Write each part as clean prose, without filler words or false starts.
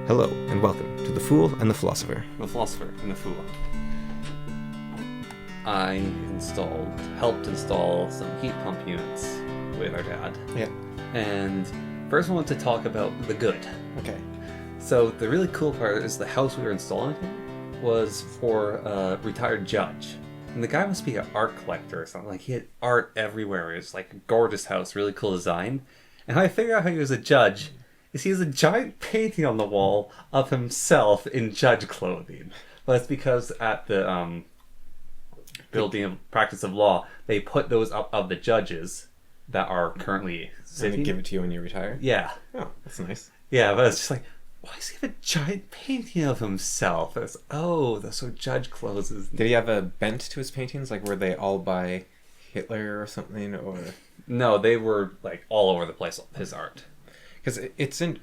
Hello, and welcome to The Fool and the Philosopher. The Philosopher and The Fool. I helped install some heat pump units with our dad. Yeah. And first I want to talk about the good. Okay. So the really cool part is the house we were installing was for a retired judge. And the guy must be an art collector or something. Like, he had art everywhere. It was like a gorgeous house, really cool design. And how I figured out how he was a judge is he has a giant painting on the wall of himself in judge clothing. But it's because at the building of practice of law, they put those up of the judges that are currently sitting. And they give it to you when you retire? Yeah. Oh, that's nice. Yeah, but it's just like, why does he have a giant painting of himself? It's, that's so judge clothes. Did he have a bent to his paintings? Like, were they all by Hitler or something? Or No, they were like all over the place, his art. because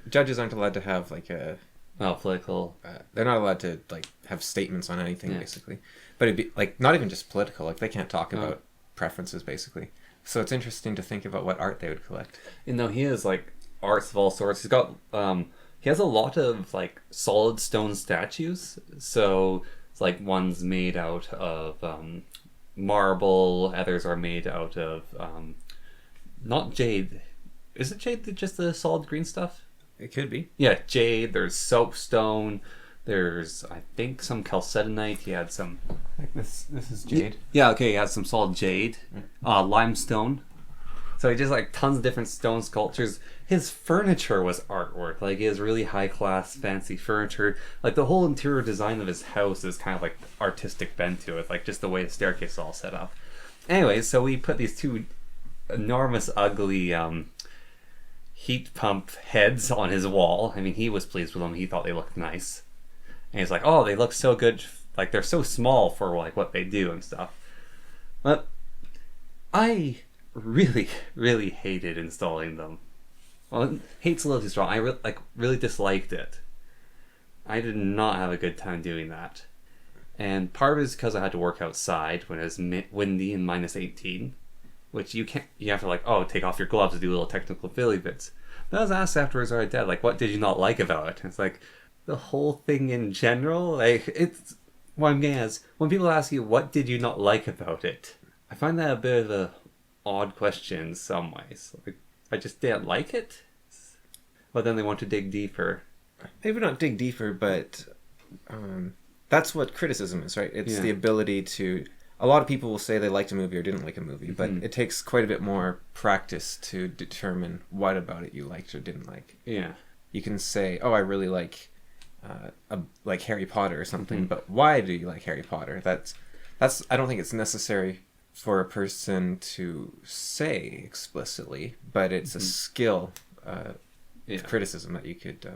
judges aren't allowed to have like a political. they're not allowed to like have statements on anything, Yeah. basically. But it'd be like not even just political. Like, they can't talk about preferences, basically. So it's interesting to think about what art they would collect. He has like arts of all sorts. He's got he has a lot of like solid stone statues. So it's like one's made out of marble, others are made out of not jade. Is it jade just the solid green stuff? It could be. Yeah, jade. There's soapstone. There's, I think, some chalcedonite. He had some. Like this is jade. Yeah, okay. He had some solid jade, limestone. So he just like tons of different stone sculptures. His furniture was artwork. Like, he has really high class, fancy furniture. Like, the whole interior design of his house is kind of like artistic bent to it. Like, just the way the staircase is all set up. Anyway, so we put these two enormous, ugly heat pump heads on his wall. I mean, he was pleased with them. He thought they looked nice. And he's like, oh, they look so good. Like, they're so small for like what they do and stuff. But I really, really hated installing them. Well, hate's a little too strong. I really disliked it. I did not have a good time doing that. And part of it is because I had to work outside when it was windy and minus 18. Which you have to like, take off your gloves to do little technical fiddly bits. But I was asked afterwards, our dad, like, what did you not like about it? And it's like, the whole thing in general, like, it's, what I'm getting at is, when people ask you, what did you not like about it? I find that a bit of a odd question in some ways. Like, I just didn't like it? But then they want to dig deeper. Maybe not dig deeper, but that's what criticism is, right? It's the ability to... A lot of people will say they liked a movie or didn't like a movie, but it takes quite a bit more practice to determine what about it you liked or didn't like. Yeah. You can say, I really like Harry Potter or something, but why do you like Harry Potter? That's I don't think it's necessary for a person to say explicitly, but it's a skill criticism that you could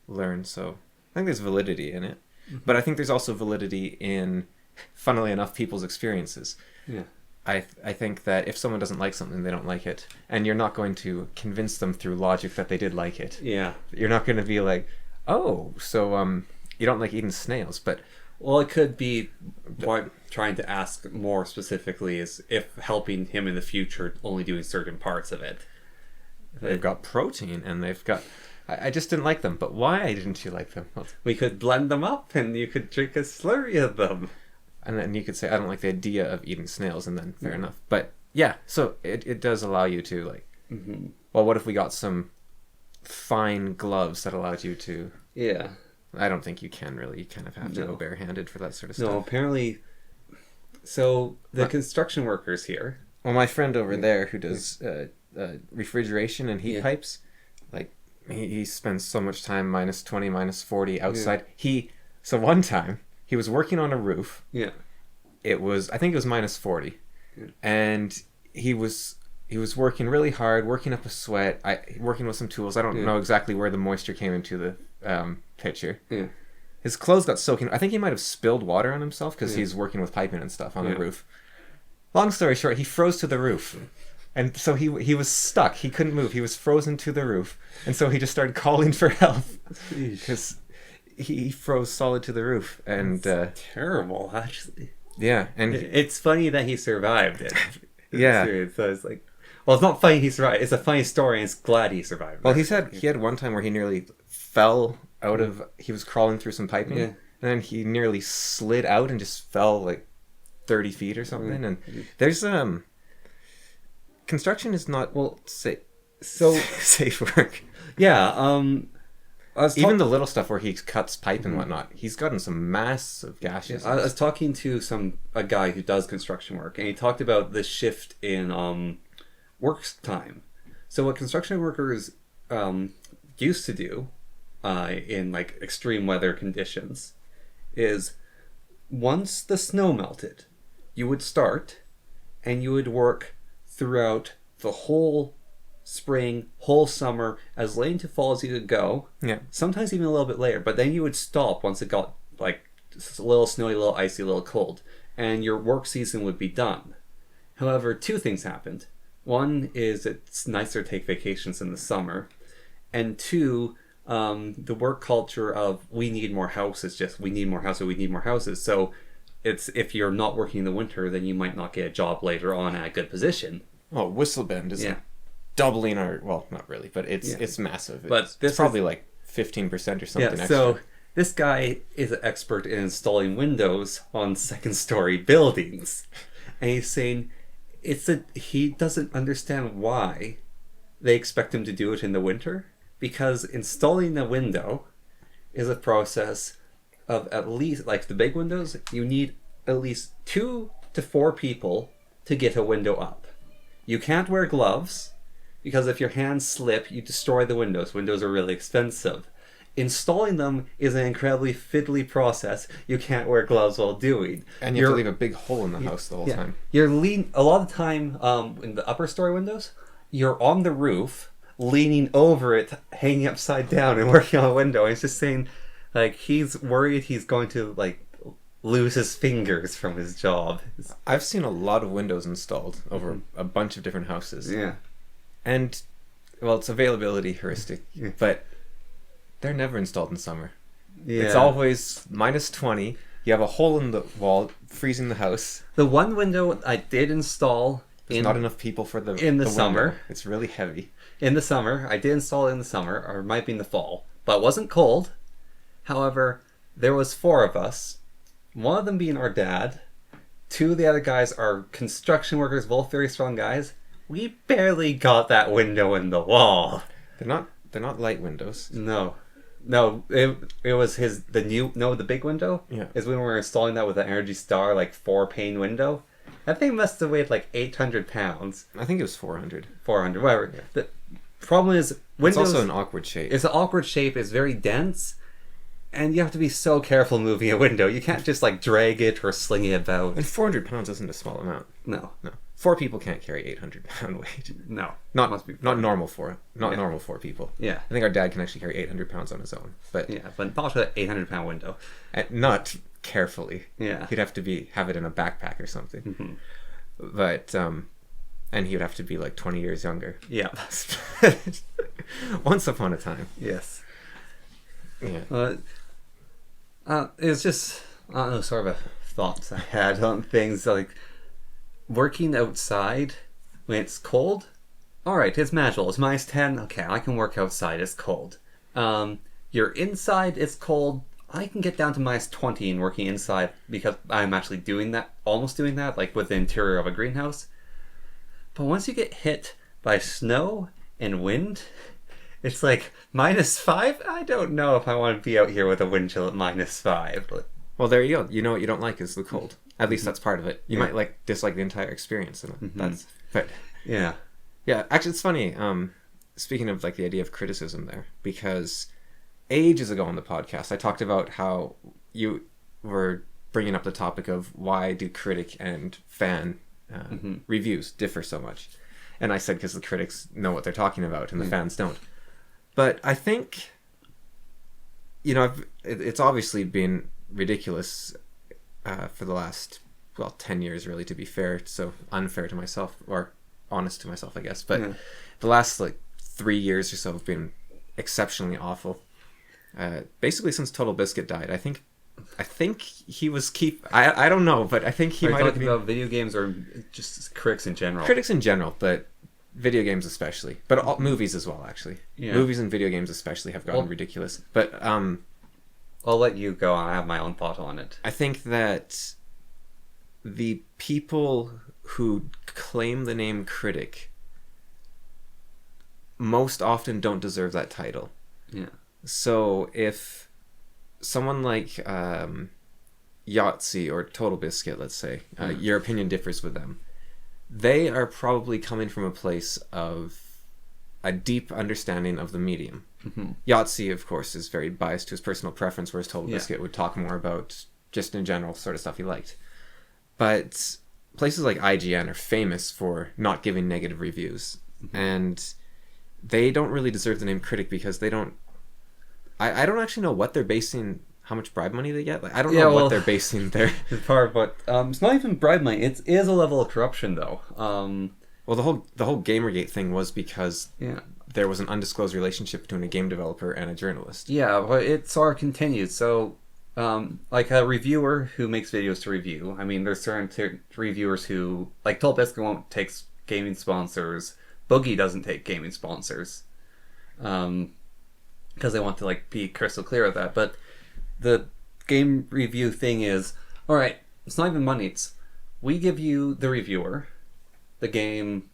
learn. So I think there's validity in it, but I think there's also validity in, funnily enough, people's experiences. Yeah. I think that if someone doesn't like something, they don't like it, and you're not going to convince them through logic that they did like it. Yeah. You're not going to be like, so you don't like eating snails, but... Well, it could be what I'm trying to ask more specifically is if helping him in the future only doing certain parts of it. They've got protein, and they've got... I just didn't like them, but why didn't you like them? Well, we could blend them up, and you could drink a slurry of them. And then you could say, I don't like the idea of eating snails, and then fair enough. But yeah, so it does allow you to, like, well, what if we got some fine gloves that allowed you to... Yeah. I don't think you can really. You kind of have to go barehanded for that sort of stuff. No, apparently... So, the construction workers here... Well, my friend over there who does refrigeration and heat pipes, like, he spends so much time minus 20, minus 40 outside. So one time... He was working on a roof. Yeah. I think it was minus 40. Yeah. And he was working really hard, working up a sweat, working with some tools. I don't know exactly where the moisture came into the picture. Yeah. His clothes got soaking. I think he might have spilled water on himself because he's working with piping and stuff on the roof. Long story short, he froze to the roof. And so he was stuck. He couldn't move. He was frozen to the roof. And so he just started calling for help. Because... He froze solid to the roof, and terrible, actually. Yeah, and it's funny that he survived it. Yeah, so it's like, well, it's not funny he survived. It's a funny story, and it's glad he survived. Well, he said he had one time where he nearly fell he was crawling through some piping, Yeah. and then he nearly slid out and just fell like 30 feet or something. And there's construction is not safe work. Yeah. Even the little stuff where he cuts pipe and whatnot, he's gotten some massive gashes. I was talking to a guy who does construction work, and he talked about the shift in work time. So what construction workers used to do in like extreme weather conditions is once the snow melted, you would start and you would work throughout the whole spring, whole summer, as late into fall as you could go. Yeah. Sometimes even a little bit later, but then you would stop once it got like a little snowy, a little icy, a little cold, and your work season would be done. However, two things happened. One is it's nicer to take vacations in the summer, and two, the work culture of we need more houses, we need more houses. So it's if you're not working in the winter, then you might not get a job later on at a good position. Well, Whistlebend is doubling our, well, not really, but it's massive. But it's probably like 15% or something extra. So this guy is an expert in installing windows on second-story buildings, and he's saying he doesn't understand why they expect him to do it in the winter, because installing a window is a process of at least, like the big windows, you need at least 2 to 4 people to get a window up. You can't wear gloves, because if your hands slip, you destroy the windows. Windows are really expensive. Installing them is an incredibly fiddly process you can't wear gloves while doing. And you have to leave a big hole in the house the whole time. You're a lot of the time in the upper story windows, you're on the roof, leaning over it, hanging upside down and working on a window. And it's just saying, like, he's worried he's going to, like, lose his fingers from his job. I've seen a lot of windows installed over a bunch of different houses. Yeah. And, well, it's availability heuristic, but they're never installed in summer. Yeah. It's always minus 20. You have a hole in the wall, freezing the house. The one window I did install... There's not enough people for the summer. Window. It's really heavy. In the summer. I did install it in the summer, or it might be in the fall. But it wasn't cold. However, there was 4 of us. One of them being our dad. 2 of the other guys are construction workers, both very strong guys. We barely got that window in the wall. They're not light windows. No, it was the big window. Yeah, is when we were installing that with an Energy Star like 4-pane window. That thing must have weighed like 800 pounds. I think it was 400. 400, whatever. Yeah. The problem is windows. It's also an awkward shape. It's an awkward shape. It's very dense, and you have to be so careful moving a window. You can't just like drag it or sling it about. And 400 pounds isn't a small amount. No. 4 people can't carry 800-pound weight. No, not normal 4 people. Yeah, I think our dad can actually carry 800 pounds on his own. But but not an 800-pound window. Not carefully. Yeah, he'd have to have it in a backpack or something. Mm-hmm. But and he would have to be like 20 years younger. Yeah. Once upon a time. Yes. Yeah. It's just sort of thoughts I had on things like working outside when it's cold. All right, it's manageable. It's minus 10. Okay, I can work outside. It's cold. You're inside. It's cold. I can get down to minus 20 and working inside because I'm actually almost doing that, like with the interior of a greenhouse. But once you get hit by snow and wind, it's like minus 5. I don't know if I want to be out here with a wind chill at minus 5. Well, there you go. You know what you don't like is the cold. At least that's part of it. You might dislike the entire experience, and but yeah. Actually, it's funny. Speaking of like the idea of criticism, there, because ages ago on the podcast, I talked about how you were bringing up the topic of why do critic and fan reviews differ so much, and I said because the critics know what they're talking about and the fans don't. But I think, it's obviously been ridiculous for the last 10 years, really, to be fair. So unfair to myself, or honest to myself, I guess. But the last 3 years or so have been exceptionally awful. Basically since Total Biscuit died. I think he was I don't know, but I think he might have been... about video games or just critics in general? Critics in general, but video games especially, but movies as well, actually. Yeah. Movies and video games especially have gotten ridiculous. But I'll let you go. I have my own thought on it. I think that the people who claim the name critic most often don't deserve that title. Yeah. So if someone like Yahtzee or Total Biscuit, let's say, your opinion differs with them, they are probably coming from a place of a deep understanding of the medium. Mm-hmm. Yahtzee, of course, is very biased to his personal preference, whereas Total Biscuit would talk more about just in general sort of stuff he liked. But places like IGN are famous for not giving negative reviews. Mm-hmm. And they don't really deserve the name critic because they don't... I don't actually know what they're basing... How much bribe money they get? Like, I don't know what they're basing their... But it's not even bribe money. It is a level of corruption, though. Well, the whole Gamergate thing was because there was an undisclosed relationship between a game developer and a journalist. Yeah, but it sort of continued. So, like a reviewer who makes videos to review. I mean, there's certain reviewers who... Like, Total Biscuit won't take gaming sponsors. Boogie doesn't take gaming sponsors. Because they want to, like, be crystal clear of that. But... the game review thing is, all right, it's not even money. It's we give you, the reviewer, the game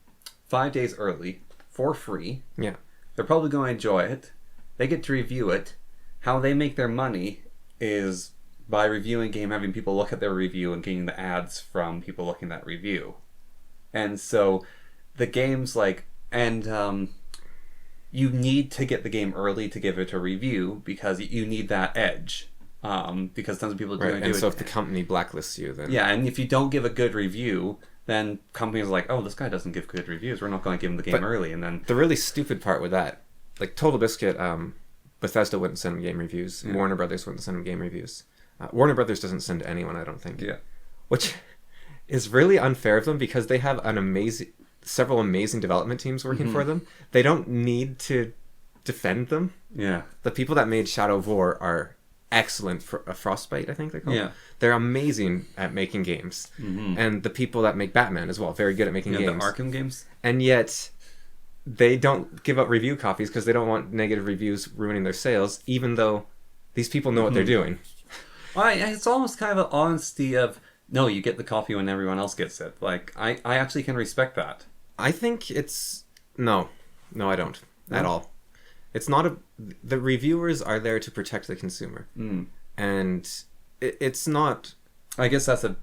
5 days early for free. Yeah. They're probably going to enjoy it. They get to review it. How they make their money is by reviewing a game, having people look at their review and getting the ads from people looking at that review. And so the game's like, and you need to get the game early to give it a review because you need that edge. Because tons of people do it. And so if the company blacklists you, then... Yeah, and if you don't give a good review, then companies are like, oh, this guy doesn't give good reviews. We're not going to give him the game early. And then... The really stupid part with that, like Total Biscuit, Bethesda wouldn't send him game reviews. Yeah. Warner Brothers wouldn't send him game reviews. Warner Brothers doesn't send anyone, I don't think. Yeah. Which is really unfair of them because they have several amazing development teams working for them. They don't need to defend them. Yeah. The people that made Shadow of War are excellent for Frostbite, I think they're called. Yeah. They're amazing at making games. And the people that make Batman as well, very good at making games. The Arkham games. And yet they don't give out review copies because they don't want negative reviews ruining their sales, even though these people know what they're doing. Well, it's almost kind of an honesty of, no, you get the copy when everyone else gets it. Like, I actually can respect that. I think it's... No, I don't. At all. It's not the reviewers are there to protect the consumer. And it's not... I guess that's a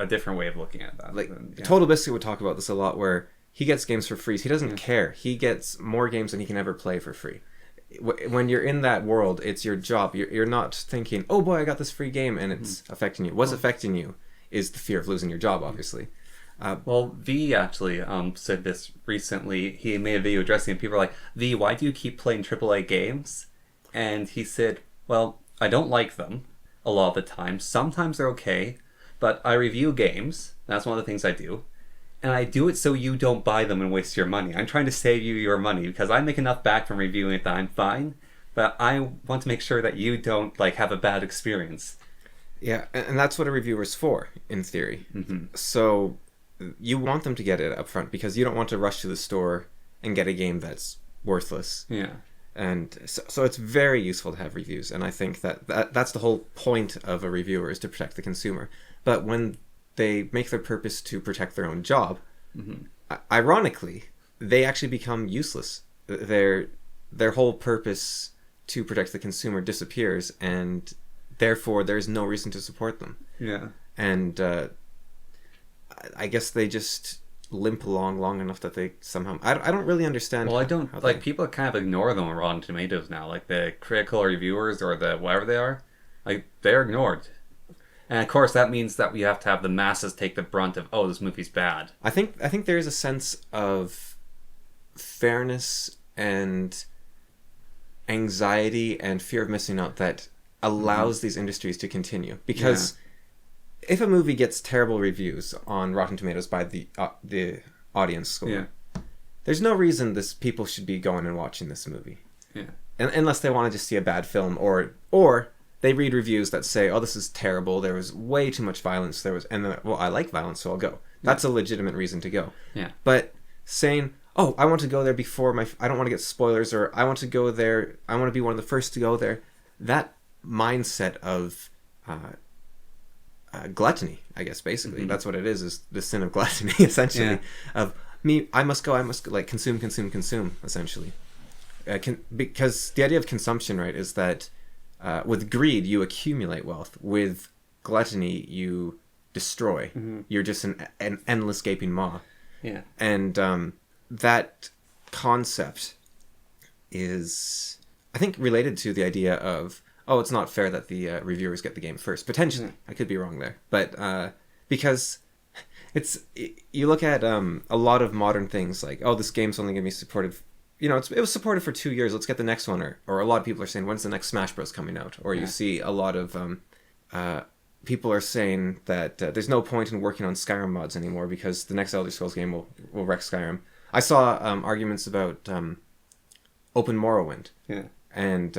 different way of looking at that. Like, Total Biscuit would talk about this a lot, where he gets games for free. He doesn't care. He gets more games than he can ever play for free. When you're in that world, it's your job. You're not thinking, oh boy, I got this free game, and it's affecting you. What's affecting you is the fear of losing your job, obviously. Well, V actually said this recently. He made a video addressing it. People are like, V, why do you keep playing AAA games? And he said, well, I don't like them a lot of the time. Sometimes they're okay, but I review games. That's one of the things I do. And I do it so you don't buy them and waste your money. I'm trying to save you your money because I make enough back from reviewing it that I'm fine. But I want to make sure that you don't have a bad experience. Yeah, and that's what a reviewer's for, in theory. So... you want them to get it up front because you don't want to rush to the store and get a game that's worthless. Yeah. And so it's very useful to have reviews. And I think that's the whole point of a reviewer, is to protect the consumer. But when they make their purpose to protect their own job, ironically, they actually become useless. Their whole purpose to protect the consumer disappears, and therefore there's no reason to support them. Yeah. And... I guess they just limp along long enough that they somehow... I don't really understand. Well, I don't... Like, people kind of ignore them on Rotten Tomatoes now. Like, the critical reviewers or the whatever they are. Like, they're ignored. And, of course, that means that we have to have the masses take the brunt of, oh, this movie's bad. I think there is a sense of fairness and anxiety and fear of missing out that allows these industries to continue. Because... if a movie gets terrible reviews on Rotten Tomatoes by the audience score, there's no reason people should be going and watching this movie. Yeah. Unless they want to just see a bad film, or they read reviews that say, "Oh, this is terrible. There was way too much violence. Well, I like violence, so I'll go." That's a legitimate reason to go. Yeah. But saying, oh, I want to go there before I don't want to get spoilers, or I want to go there, I want to be one of the first to go there. That mindset of gluttony, I guess, basically. That's what it is the sin of gluttony, essentially. Of me, I must go, like, consume, essentially. Because the idea of consumption, right, is that with greed, you accumulate wealth. With gluttony, you destroy. You're just an endless gaping maw. Yeah. And that concept is, I think, related to the idea of, oh, it's not fair that the reviewers get the game first. Potentially. I could be wrong there. But because you look at a lot of modern things like, oh, this game's only going to be supported, it was supported for 2 years, let's get the next one. Or a lot of people are saying, when's the next Smash Bros. Coming out? Or you see a lot of people are saying that there's no point in working on Skyrim mods anymore because the next Elder Scrolls game will wreck Skyrim. I saw arguments about Open Morrowind. Yeah. And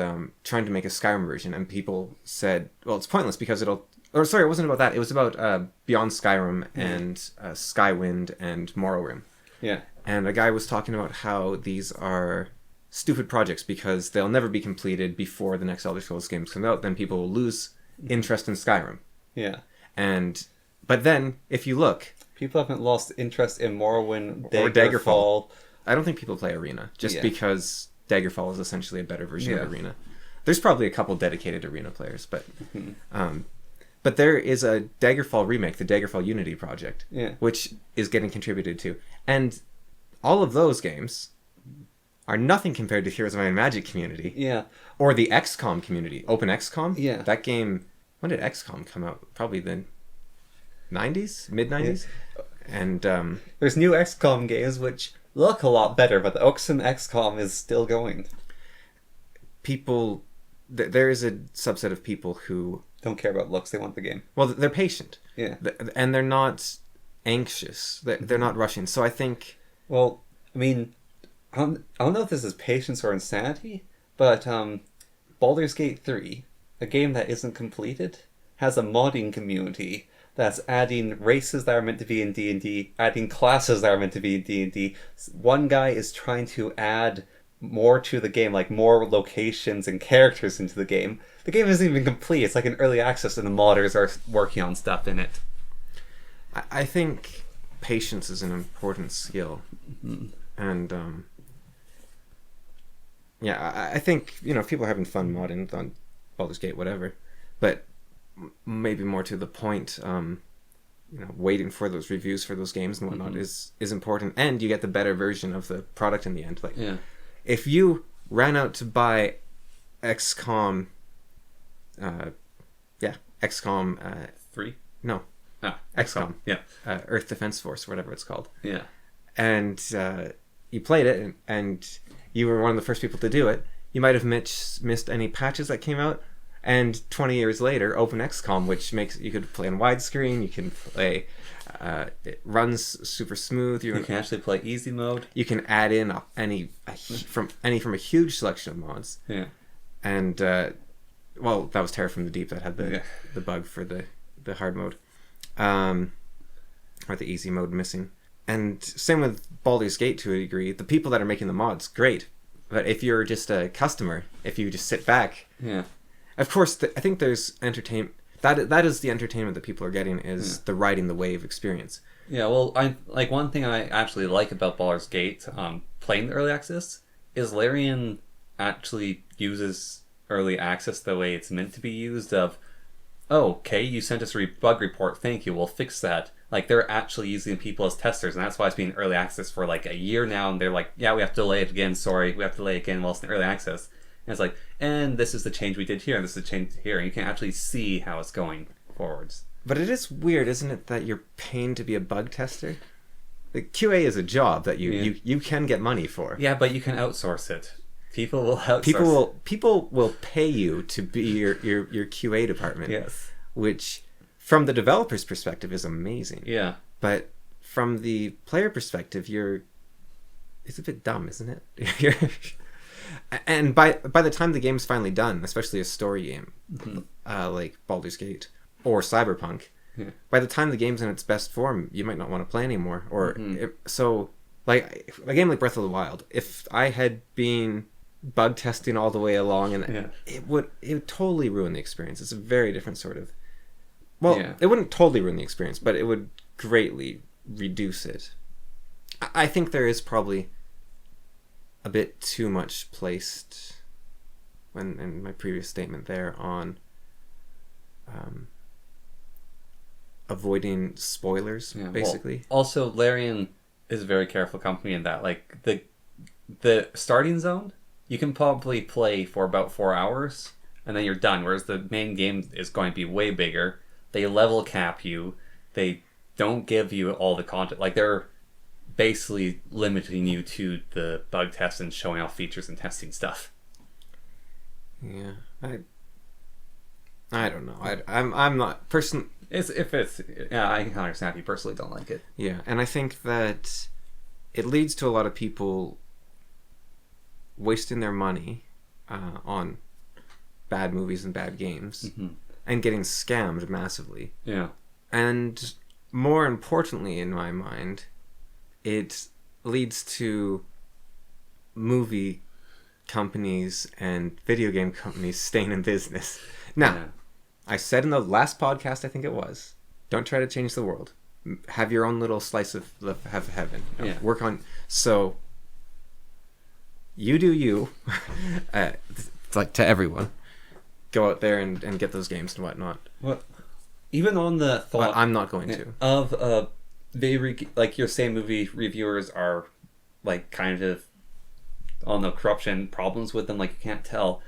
trying to make a Skyrim version, and people said, well, it's pointless because it wasn't about that. It was about Beyond Skyrim and Skywind and Morrowind. Yeah. And a guy was talking about how these are stupid projects because they'll never be completed before the next Elder Scrolls games come out. Then people will lose interest in Skyrim. Yeah. But then, if you look... People haven't lost interest in Morrowind, or Daggerfall. I don't think people play Arena, just because Daggerfall is essentially a better version of Arena. There's probably a couple dedicated Arena players, but but there is a Daggerfall remake, the Daggerfall Unity project, which is getting contributed to. And all of those games are nothing compared to Heroes of Might and Magic community. Yeah. Or the XCOM community, Open XCOM. Yeah. That game, when did XCOM come out? Probably the 90s? Mid-90s? Yeah. And there's new XCOM games which look a lot better, but the Oxen XCOM is still going. People, there is a subset of people who don't care about looks. They want the game. Well, they're patient. Yeah. And they're not anxious. They're not rushing. So I think... Well, I mean, I don't know if this is patience or insanity, but Baldur's Gate 3, a game that isn't completed, has a modding community that's adding races that are meant to be in D&D, adding classes that are meant to be in D&D. One guy is trying to add more to the game, like more locations and characters into the game. The game isn't even complete. It's like an early access, and the modders are working on stuff in it. I think patience is an important skill. And I think, if people are having fun modding on Baldur's Gate, whatever, but maybe more to the point, waiting for those reviews for those games and whatnot is important, and you get the better version of the product in the end. Like, if you ran out to buy XCOM, XCOM 3? No. XCOM. Yeah. Earth Defense Force, whatever it's called. Yeah. And you played it, and you were one of the first people to do it, you might have missed any patches that came out. And 20 years later, Open XCOM, which makes you could play on widescreen, you can play, it runs super smooth. You can actually play easy mode. You can add in from a huge selection of mods. Yeah. And that was Terror from the Deep that had the bug for the hard mode, or the easy mode missing. And same with Baldur's Gate to a degree. The people that are making the mods, great. But if you're just a customer, if you just sit back, of course, I think there's entertainment. That is the entertainment that people are getting, is the riding the wave experience. Yeah, well, one thing I actually like about Baldur's Gate, playing the early access, is Larian actually uses early access the way it's meant to be used. Of, oh, okay, you sent us a bug report, thank you, we'll fix that. Like, they're actually using people as testers, and that's why it's been early access for like a year now, and they're like, yeah, we have to delay it again, sorry, we have to delay it again while it's in early access. And it's like, and this is the change we did here, and this is the change here, and you can actually see how it's going forwards. But it is weird, isn't it, that you're paying to be a bug tester? The QA is a job that you can get money for. Yeah, but you can outsource it. People will outsource. People will pay you to be your QA department. Yes. Which, from the developer's perspective, is amazing. Yeah. But from the player perspective, it's a bit dumb, isn't it? And by the time the game's finally done, especially a story game, like Baldur's Gate or Cyberpunk, by the time the game's in its best form, you might not want to play anymore. Or like a game like Breath of the Wild, if I had been bug testing all the way along, and it would totally ruin the experience. It's a very different sort of, it wouldn't totally ruin the experience, but it would greatly reduce it. I think there is probably a bit too much placed in my previous statement there on avoiding spoilers, basically. Well, also, Larian is a very careful company in that, like, the starting zone, you can probably play for about 4 hours, and then you're done, whereas the main game is going to be way bigger. They level cap you. They don't give you all the content. Like, they're basically limiting you to the bug tests and showing off features and testing stuff. Yeah, I don't know. I'm not personally. I can understand if you personally don't like it. Yeah, and I think that it leads to a lot of people wasting their money on bad movies and bad games, and getting scammed massively. Yeah, and more importantly, in my mind, it leads to movie companies and video game companies staying in business. Now, I said in the last podcast, I think it was, don't try to change the world. Have your own little slice of heaven. Work on. So, you do you. It's like to everyone. Go out there and get those games and whatnot. Well, even on the thought... But I'm not going to. Of, like, you're saying movie reviewers are, like, kind of on the corruption problems with them, like, you can't tell.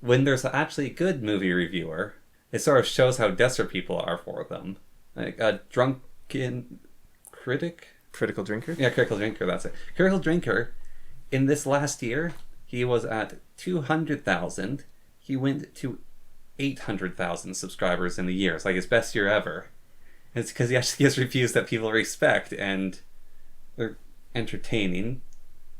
When there's actually a good movie reviewer, it sort of shows how desperate people are for them. Like a drunken critic? Critical drinker? Yeah, critical drinker, that's it. Critical drinker, in this last year, he was at 200,000. He went to 800,000 subscribers in a year. It's like his best year ever. It's because he actually gives reviews that people respect and they're entertaining.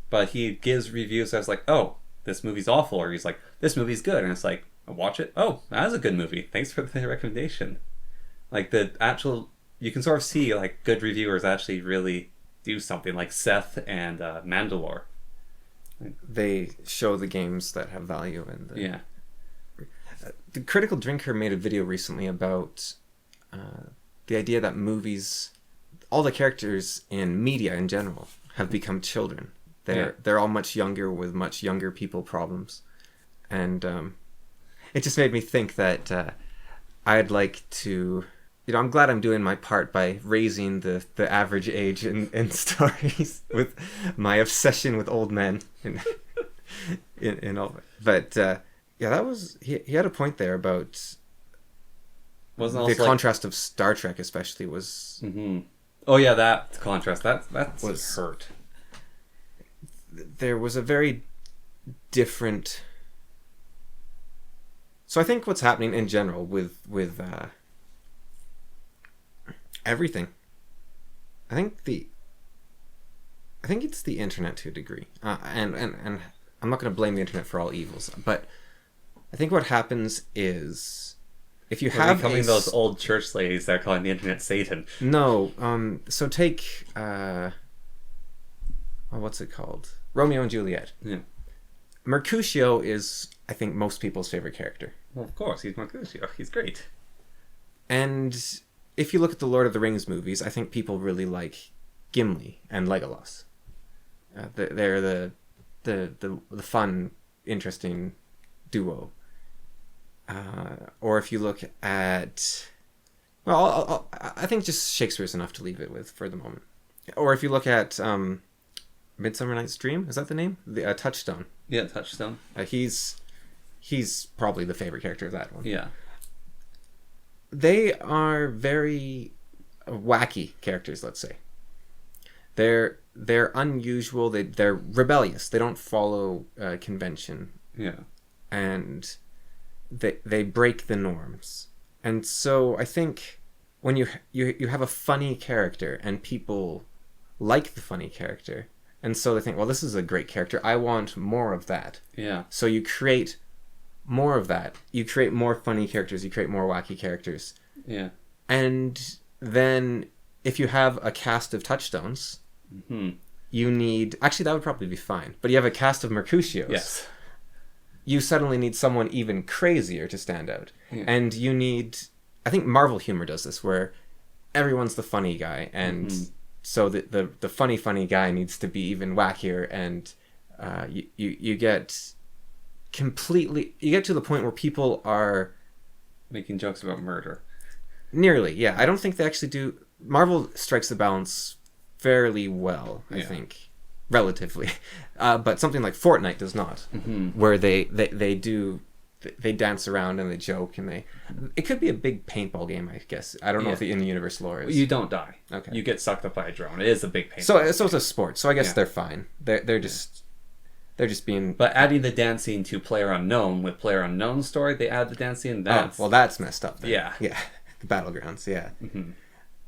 But he gives reviews that's like, oh, this movie's awful. Or he's like, this movie's good. And it's like, watch it. Oh, that was a good movie. Thanks for the recommendation. Like, you can sort of see, like, good reviewers actually really do something, like Seth and Mandalore. They show the games that have value. The Critical Drinker made a video recently about the idea that movies, all the characters in media in general, have become children. They're all much younger with much younger people problems. And it just made me think that I'd like to... I'm glad I'm doing my part by raising the average age in stories with my obsession with old men. In all, but that was... He had a point there about... Wasn't the contrast of Star Trek especially was... Mm-hmm. Oh yeah, that contrast. That was hurt. There was a very different... So I think what's happening in general with everything, I think it's the internet to a degree, and I'm not going to blame the internet for all evils, but I think what happens is if you have those old church ladies that are calling the internet Satan. No, so take what's it called? Romeo and Juliet. Yeah. Mercutio is, I think, most people's favorite character. Well, of course, he's Mercutio. He's great. And if you look at the Lord of the Rings movies, I think people really like Gimli and Legolas. They're the fun, interesting duo. Or if you look at... Well, I think just Shakespeare's enough to leave it with for the moment. Or if you look at Midsummer Night's Dream, is that the name? The Touchstone. Yeah, Touchstone. He's probably the favorite character of that one. Yeah. They are very wacky characters, let's say. They're unusual. They're rebellious. They don't follow convention. Yeah. And they break the norms. And so I think when you have a funny character and people like the funny character, and so they think, well, this is a great character. I want more of that. Yeah. So you create more of that. You create more funny characters. You create more wacky characters. Yeah. And then if you have a cast of Touchstones, mm-hmm. you need... Actually, that would probably be fine. But you have a cast of Mercutios. Yes. You suddenly need someone even crazier to stand out. Yeah. And you need... I think Marvel humor does this, where everyone's the funny guy. And so the funny guy needs to be even wackier. And you get completely... You get to the point where people are... Making jokes about murder. Nearly, yeah. I don't think they actually do... Marvel strikes the balance fairly well, I think, relatively. But something like Fortnite does not, where they dance around and they joke and it could be a big paintball game, I guess. I don't know if the in-universe lore is. You don't die. Okay. You get sucked up by a drone. It is a big paintball. So it's a sport. So I guess they're fine. They're just being. But adding the dancing to PlayerUnknown with PlayerUnknown story, they add the dancing. And that's that's messed up. Then. Yeah. The battlegrounds. Yeah.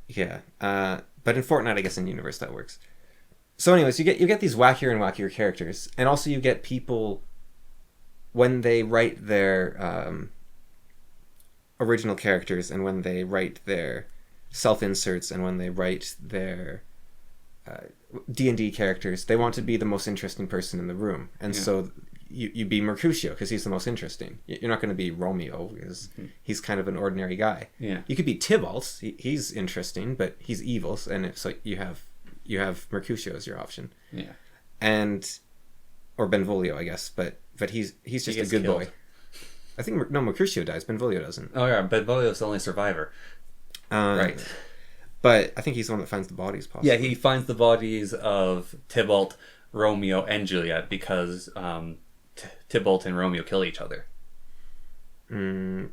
Yeah. But in Fortnite, I guess in universe that works. So, anyways, you get these wackier and wackier characters, and also you get people when they write their original characters, and when they write their self-inserts, and when they write their D&D characters, they want to be the most interesting person in the room, and so you be Mercutio because he's the most interesting. You're not going to be Romeo because he's kind of an ordinary guy. Yeah. You could be Tybalt. He's interesting, but he's evil, and so you have Mercutio as your option. Yeah. Or Benvolio, I guess, but he's just a good boy. I think Mercutio dies. Benvolio doesn't. Oh yeah, Benvolio's the only survivor. Right. But I think he's the one that finds the bodies. Possibly. Yeah, he finds the bodies of Tybalt, Romeo, and Juliet because Tybalt and Romeo kill each other. No,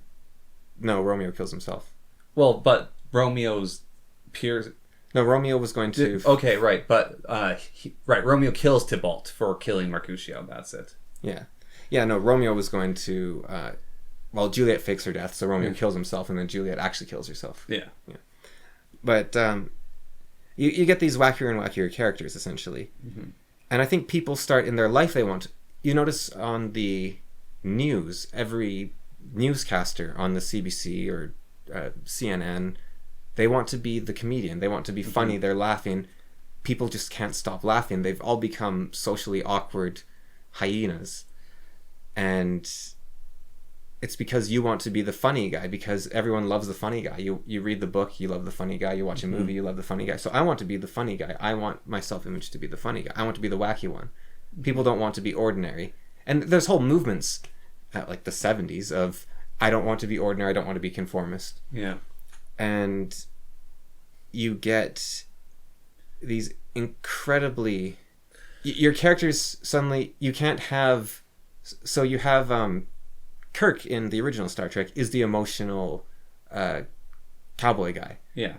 Romeo kills himself. Well, but Romeo's peers... No, Romeo was going to... Okay, right, but... Romeo kills Tybalt for killing Mercutio, that's it. Yeah. Yeah, no, Romeo was going to... Juliet fakes her death, so Romeo kills himself, and then Juliet actually kills herself. Yeah. But you get these wackier and wackier characters, essentially. And I think people start in their life, they want... You notice on the news, every newscaster on the CBC or CNN, they want to be the comedian. They want to be funny. They're laughing. People just can't stop laughing. They've all become socially awkward hyenas. And it's because you want to be the funny guy, because everyone loves the funny guy. You read the book, you love the funny guy. You watch a movie, you love the funny guy. So I want to be the funny guy. I want my self-image to be the funny guy. I want to be the wacky one. People don't want to be ordinary. And there's whole movements at like the 70s of I don't want to be ordinary, I don't want to be conformist. Yeah. And you get these incredibly... Your characters suddenly... You can't have... So you have... Kirk in the original Star Trek is the emotional cowboy guy. Yeah.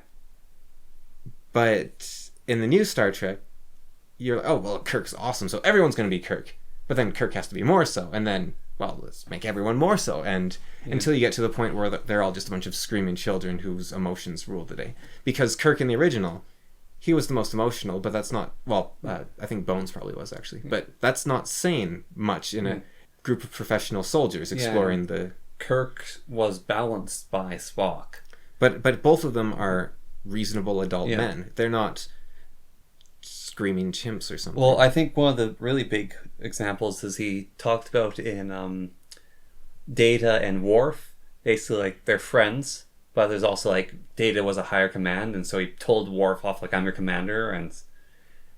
But in the new Star Trek, you're like, oh, well, Kirk's awesome, so everyone's going to be Kirk. But then Kirk has to be more so, and then, well, let's make everyone more so. And until you get to the point where they're all just a bunch of screaming children whose emotions rule the day. Because Kirk in the original, he was the most emotional, but that's not, I think Bones probably was, actually. But that's not saying much in a group of professional soldiers exploring the... Kirk was balanced by Spock. But both of them are reasonable adult men. They're not screaming chimps or something. Well, I think one of the really big examples is he talked about in Data and Worf. Basically, like, they're friends, but there's also, like, Data was a higher command, and so he told Worf off, like, I'm your commander, and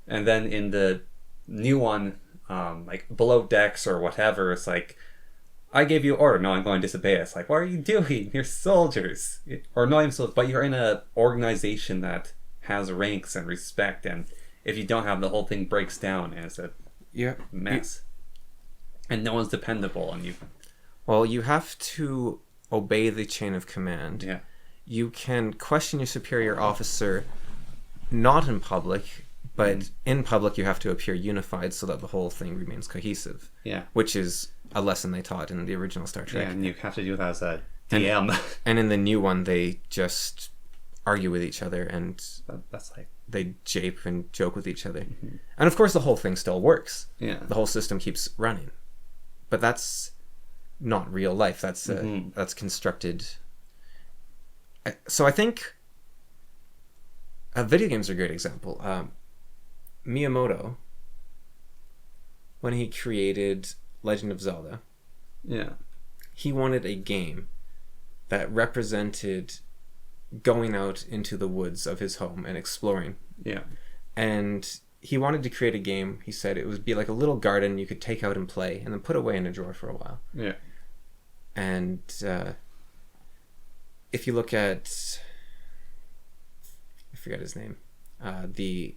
then in the new one, like, Below Decks or whatever, it's like, I gave you an order, no, I'm going to disobey it. It's like, what are you doing? You're soldiers. Or not even soldiers, but you're in an organization that has ranks and respect, and if you don't have, the whole thing breaks down and it's a mess. And no one's dependable on you. Well, you have to obey the chain of command. Yeah. You can question your superior officer not in public, but in public you have to appear unified so that the whole thing remains cohesive. Yeah. Which is a lesson they taught in the original Star Trek. Yeah, and you have to do that as a DM. And in the new one, they just argue with each other and that's like... they jape and joke with each other. And of course the whole thing still works. Yeah. The whole system keeps running. But that's not real life. That's that's constructed. So I think video games are a great example. Miyamoto, when he created Legend of Zelda, Yeah. he wanted a game that represented going out into the woods of his home and exploring. Yeah. And he wanted to create a game, he said it would be like a little garden you could take out and play and then put away in a drawer for a while. Yeah. And if you look at, I forget his name, the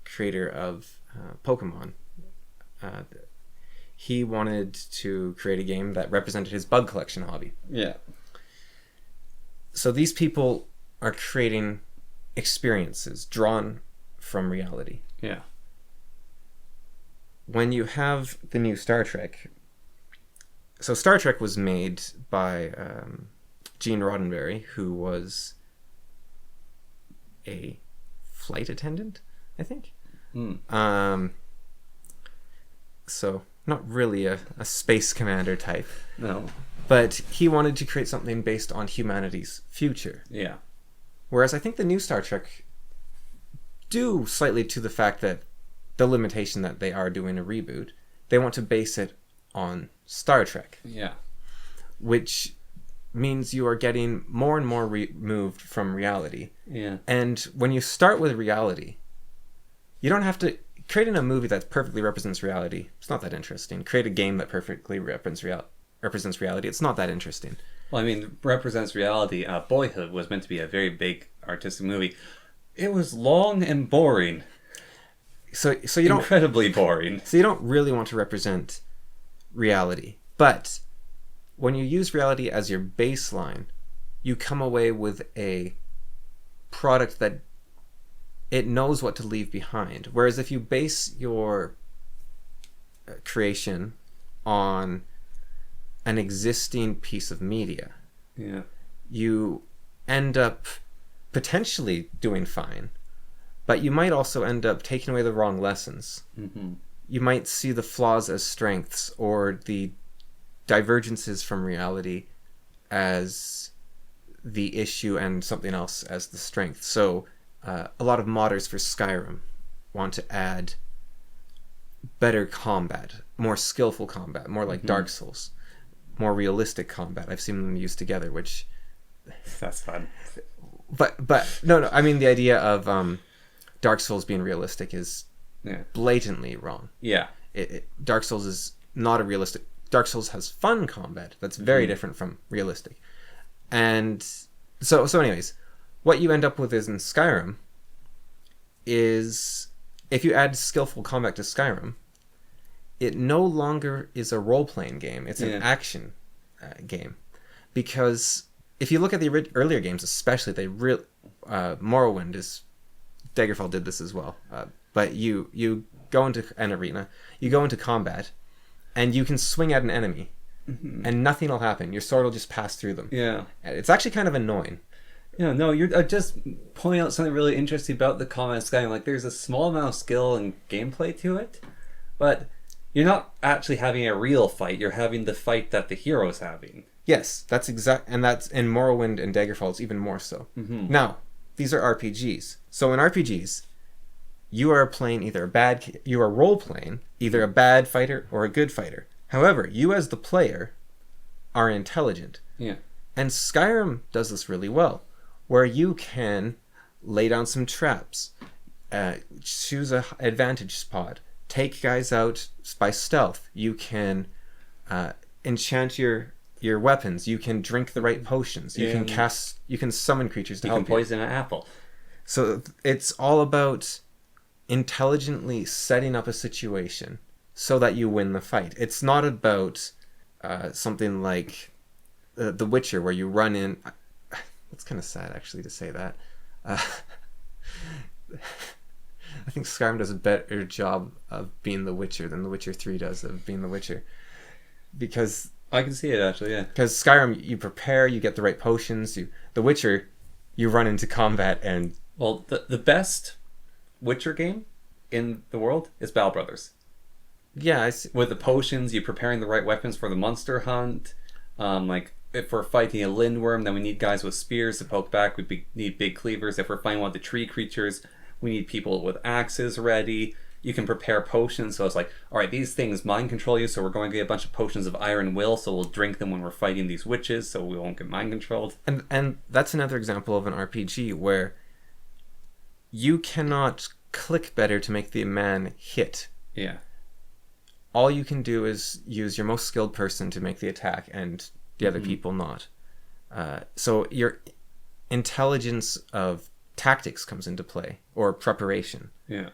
creator of Pokemon, he wanted to create a game that represented his bug collection hobby. Yeah. So these people are creating experiences drawn from reality. Yeah. When you have the new Star Trek, so Star Trek was made by Gene Roddenberry, who was a flight attendant, I think. So not really a space commander type. No. But he wanted to create something based on humanity's future. Yeah. Whereas I think the new Star Trek due slightly to the fact that the limitation that they are doing a reboot, they want to base it on Star Trek. Yeah. Which means you are getting more and more removed from reality. Yeah. And when you start with reality, you don't have to... Creating a movie that perfectly represents reality, it's not that interesting. Create a game that perfectly represents reality, it's not that interesting. Well, I mean, represents reality. Boyhood was meant to be a very big artistic movie. It was long and boring. So you don't... Incredibly boring. So you don't really want to represent reality. But when you use reality as your baseline, you come away with a product that it knows what to leave behind. Whereas if you base your creation on an existing piece of media, Yeah. you end up potentially doing fine, but you might also end up taking away the wrong lessons. Mm-hmm. You might see the flaws as strengths or the divergences from reality as the issue and something else as the strength. So a lot of modders for Skyrim want to add better combat, more skillful combat, more like Dark Souls, more realistic combat. I've seen them used together, which... That's fun. But no, I mean the idea of Dark Souls being realistic is blatantly wrong. Yeah. Dark Souls is not a realistic... Dark Souls has fun combat that's very different from realistic. And so anyways, what you end up with is in Skyrim is if you add skillful combat to Skyrim, it no longer is a role-playing game. It's an action game. Because if you look at the earlier games, especially, Morrowind is... Daggerfall did this as well. But you go into an arena, you go into combat, and you can swing at an enemy, and nothing will happen. Your sword will just pass through them. Yeah. It's actually kind of annoying. Yeah, no, you're just pointing out something really interesting about the combat Skyrim. Like, there's a small amount of skill and gameplay to it, but you're not actually having a real fight. You're having the fight that the hero's having. Yes, that's exact, and that's in Morrowind and Daggerfall. It's even more so. Now, these are RPGs. So in RPGs, you are playing you are role playing either a bad fighter or a good fighter. However, you as the player are intelligent. Yeah. And Skyrim does this really well, where you can lay down some traps, choose an advantage spot, take guys out by stealth. You can enchant your weapons. You can drink the right potions. You can summon creatures to help you. You can poison an apple. So it's all about intelligently setting up a situation so that you win the fight. It's not about something like The Witcher, where you run in... It's kind of sad, actually, to say that. I think Skyrim does a better job of being The Witcher than The Witcher 3 does of being The Witcher. Because... I can see it, actually, yeah. Because Skyrim, you prepare, you get the right potions. The Witcher, you run into combat and... Well, the best Witcher game in the world is Battle Brothers. Yeah, I see. With the potions, you're preparing the right weapons for the monster hunt. Like, if we're fighting a lindworm, then we need guys with spears to poke back. We need big cleavers. If we're fighting one of the tree creatures, we need people with axes ready. You can prepare potions, so it's like, all right, these things mind control you, so we're going to get a bunch of potions of iron will, so we'll drink them when we're fighting these witches, so we won't get mind controlled. And that's another example of an RPG where you cannot click better to make the man hit. Yeah. All you can do is use your most skilled person to make the attack, and the other people not. So your intelligence of tactics comes into play, or preparation. Yeah.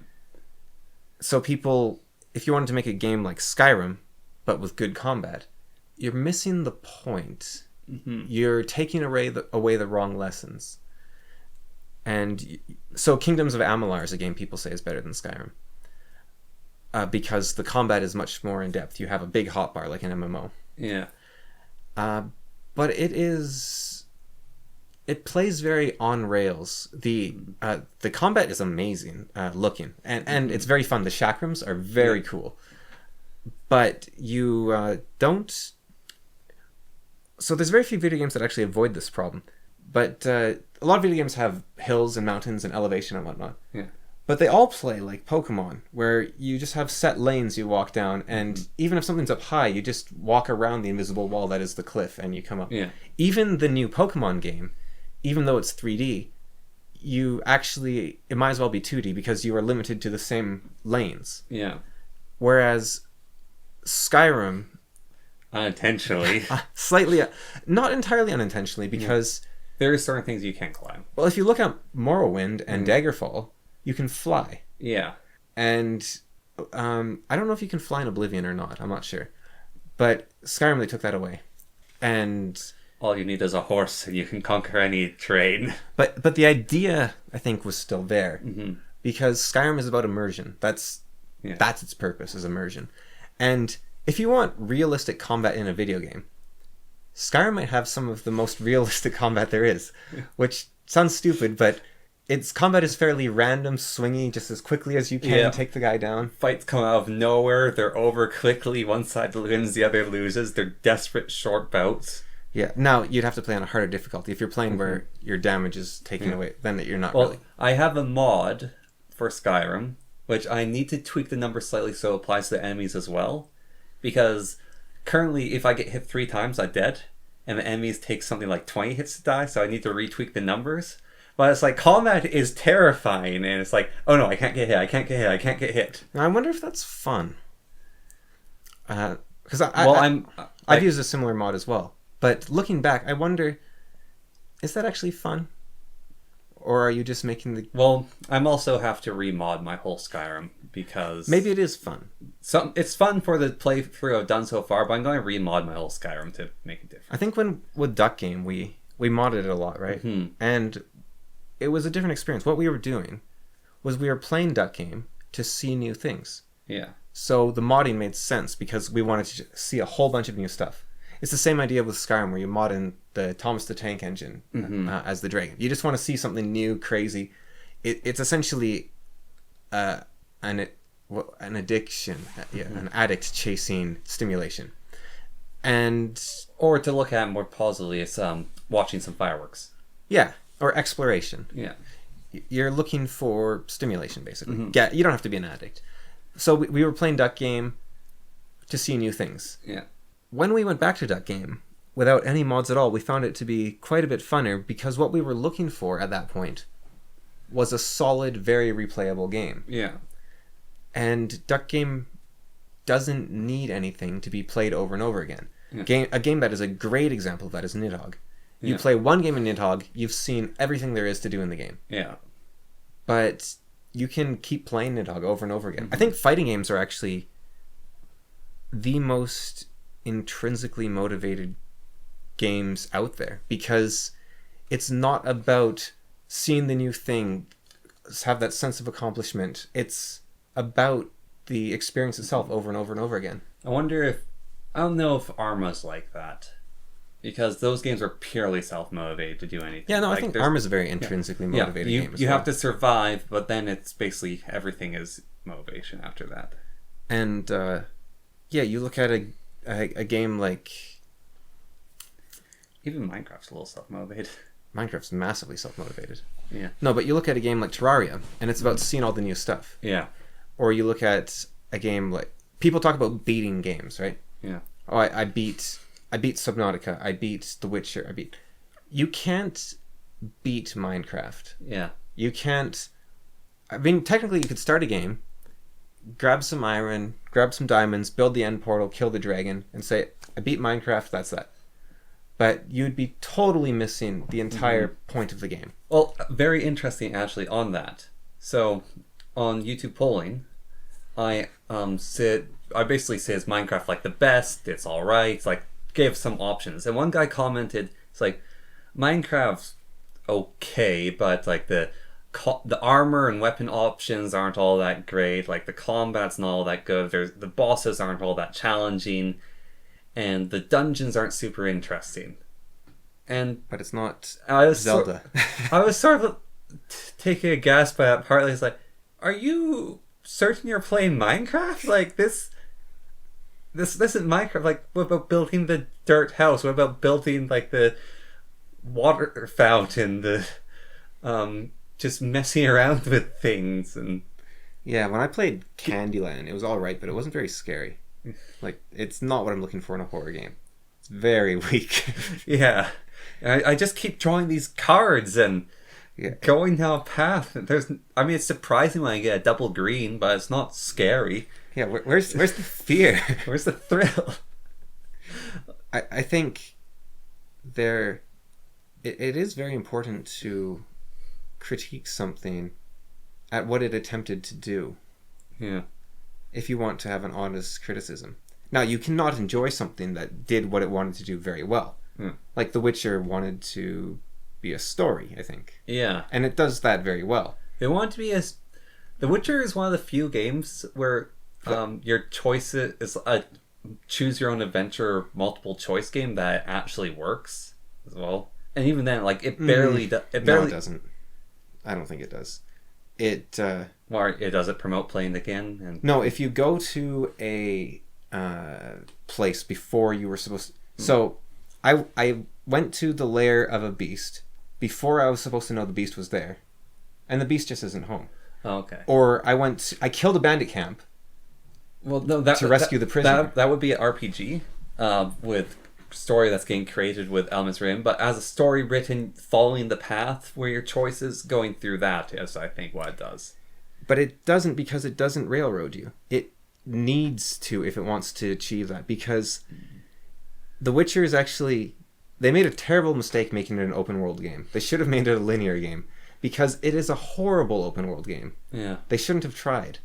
So people, if you wanted to make a game like Skyrim, but with good combat, you're missing the point. Mm-hmm. You're taking away the wrong lessons. And so Kingdoms of Amalur is a game people say is better than Skyrim. Because the combat is much more in-depth. You have a big hotbar like an MMO. Yeah. But it plays very on rails. The combat is amazing looking, and it's very fun. The chakrams are very cool, but you don't. So there's very few video games that actually avoid this problem, but a lot of video games have hills and mountains and elevation and whatnot. Yeah. But they all play like Pokemon, where you just have set lanes you walk down, and even if something's up high, you just walk around the invisible wall that is the cliff, and you come up. Yeah. Even the new Pokemon game, even though it's 3D, it might as well be 2D because you are limited to the same lanes. Yeah. Whereas Skyrim... Unintentionally. Slightly... Not entirely unintentionally, because... There are certain things you can't climb. Well, if you look at Morrowind and Daggerfall, you can fly. Yeah. And I don't know if you can fly in Oblivion or not. I'm not sure. But Skyrim, they took that away. And... All you need is a horse and you can conquer any terrain. But the idea, I think, was still there. Mm-hmm. Because Skyrim is about immersion. That's its purpose, is immersion. And if you want realistic combat in a video game, Skyrim might have some of the most realistic combat there is. Which sounds stupid, but its combat is fairly random, swingy, just as quickly as you can take the guy down. Fights come out of nowhere, they're over quickly, one side wins, the other loses, they're desperate short bouts. Yeah, now you'd have to play on a harder difficulty. If you're playing where your damage is taken away, then you're not really... I have a mod for Skyrim, which I need to tweak the number slightly so it applies to the enemies as well. Because currently, if I get hit 3 times, I'm dead. And the enemies take something like 20 hits to die, so I need to retweak the numbers. But it's like, combat is terrifying, and it's like, oh no, I can't get hit, I can't get hit, I can't get hit. Now, I wonder if that's fun. Because I've used a similar mod as well. But looking back, I wonder, is that actually fun? Or are you just making the... Well, I'm also have to remod my whole Skyrim, because... Maybe it is fun. It's fun for the playthrough I've done so far, but I'm going to remod my whole Skyrim to make it different. I think with Duck Game, we modded it a lot, right? Mm-hmm. And it was a different experience. What we were doing was we were playing Duck Game to see new things. Yeah. So the modding made sense because we wanted to see a whole bunch of new stuff. It's the same idea with Skyrim, where you mod in the Thomas the Tank Engine as the dragon. You just want to see something new, crazy. It's essentially an addiction, an addict chasing stimulation. Or to look at it more positively, it's watching some fireworks. Yeah, or exploration. Yeah. You're looking for stimulation, basically. Yeah, you don't have to be an addict. So we were playing Duck Game to see new things. Yeah. When we went back to Duck Game, without any mods at all, we found it to be quite a bit funner, because what we were looking for at that point was a solid, very replayable game. Yeah. And Duck Game doesn't need anything to be played over and over again. Yeah. A game that is a great example of that is Nidhogg. You play one game in Nidhogg, you've seen everything there is to do in the game. Yeah. But you can keep playing Nidhogg over and over again. I think fighting games are actually the most intrinsically motivated games out there, because it's not about seeing the new thing, have that sense of accomplishment. It's about the experience itself over and over and over again. I don't know if Arma's like that, because those games are purely self-motivated to do anything. Yeah, no, like, I think Arma's a very intrinsically motivated game as you well. have to survive, but then it's basically everything is motivation after that. And you look at a game like... Even Minecraft's a little self-motivated. Minecraft's massively self-motivated. Yeah. No, but you look at a game like Terraria, and it's about seeing all the new stuff. Yeah. Or you look at a game like... People talk about beating games, right? Yeah. Oh, I beat Subnautica. I beat The Witcher. You can't beat Minecraft. Yeah. You can't... I mean, technically, you could start a game, grab some iron, grab some diamonds, build the end portal, kill the dragon, and say, I beat Minecraft, that's that. But you'd be totally missing the entire point of the game. Well, very interesting actually on that. So, on YouTube polling, I basically say is Minecraft like the best, it's alright, it's like gave some options. And one guy commented, it's like, Minecraft's okay, but like the armor and weapon options aren't all that great, like the combat's not all that good, the bosses aren't all that challenging, and the dungeons aren't super interesting. But it's not Zelda. I was sort of taking a gasp by that partly. It's like, are you certain you're playing Minecraft? Like this isn't Minecraft. Like, what about building the dirt house? What about building like the water fountain? The just messing around with things and... Yeah, when I played Candyland, it was alright, but it wasn't very scary. Like, it's not what I'm looking for in a horror game. It's very weak. Yeah. I just keep drawing these cards and going down a path. It's surprising when I get a double green, but it's not scary. Yeah, where's the fear? Where's the thrill? I think it is very important to critique something at what it attempted to do. Yeah. If you want to have an honest criticism. Now, you cannot enjoy something that did what it wanted to do very well. Like The Witcher wanted to be a story, I think. Yeah. And it does that very well. They want it to be The Witcher is one of the few games where your choice is a choose your own adventure multiple choice game that actually works as well. And even then, like, it barely No, it doesn't. I don't think it does. Or it doesn't promote playing again. And... No, if you go to a place before you were supposed to... So, I went to the lair of a beast before I was supposed to know the beast was there. And the beast just isn't home. Oh, okay. Or I killed a bandit camp to rescue the prisoner. That would be an RPG with story that's getting created with elements written, but as a story written following the path where your choices, going through that is, I think, what it does. But it doesn't, because it doesn't railroad you. It needs to if it wants to achieve that, because The Witcher is actually... They made a terrible mistake making it an open world game. They should have made it a linear game, because it is a horrible open world game. Yeah. They shouldn't have tried.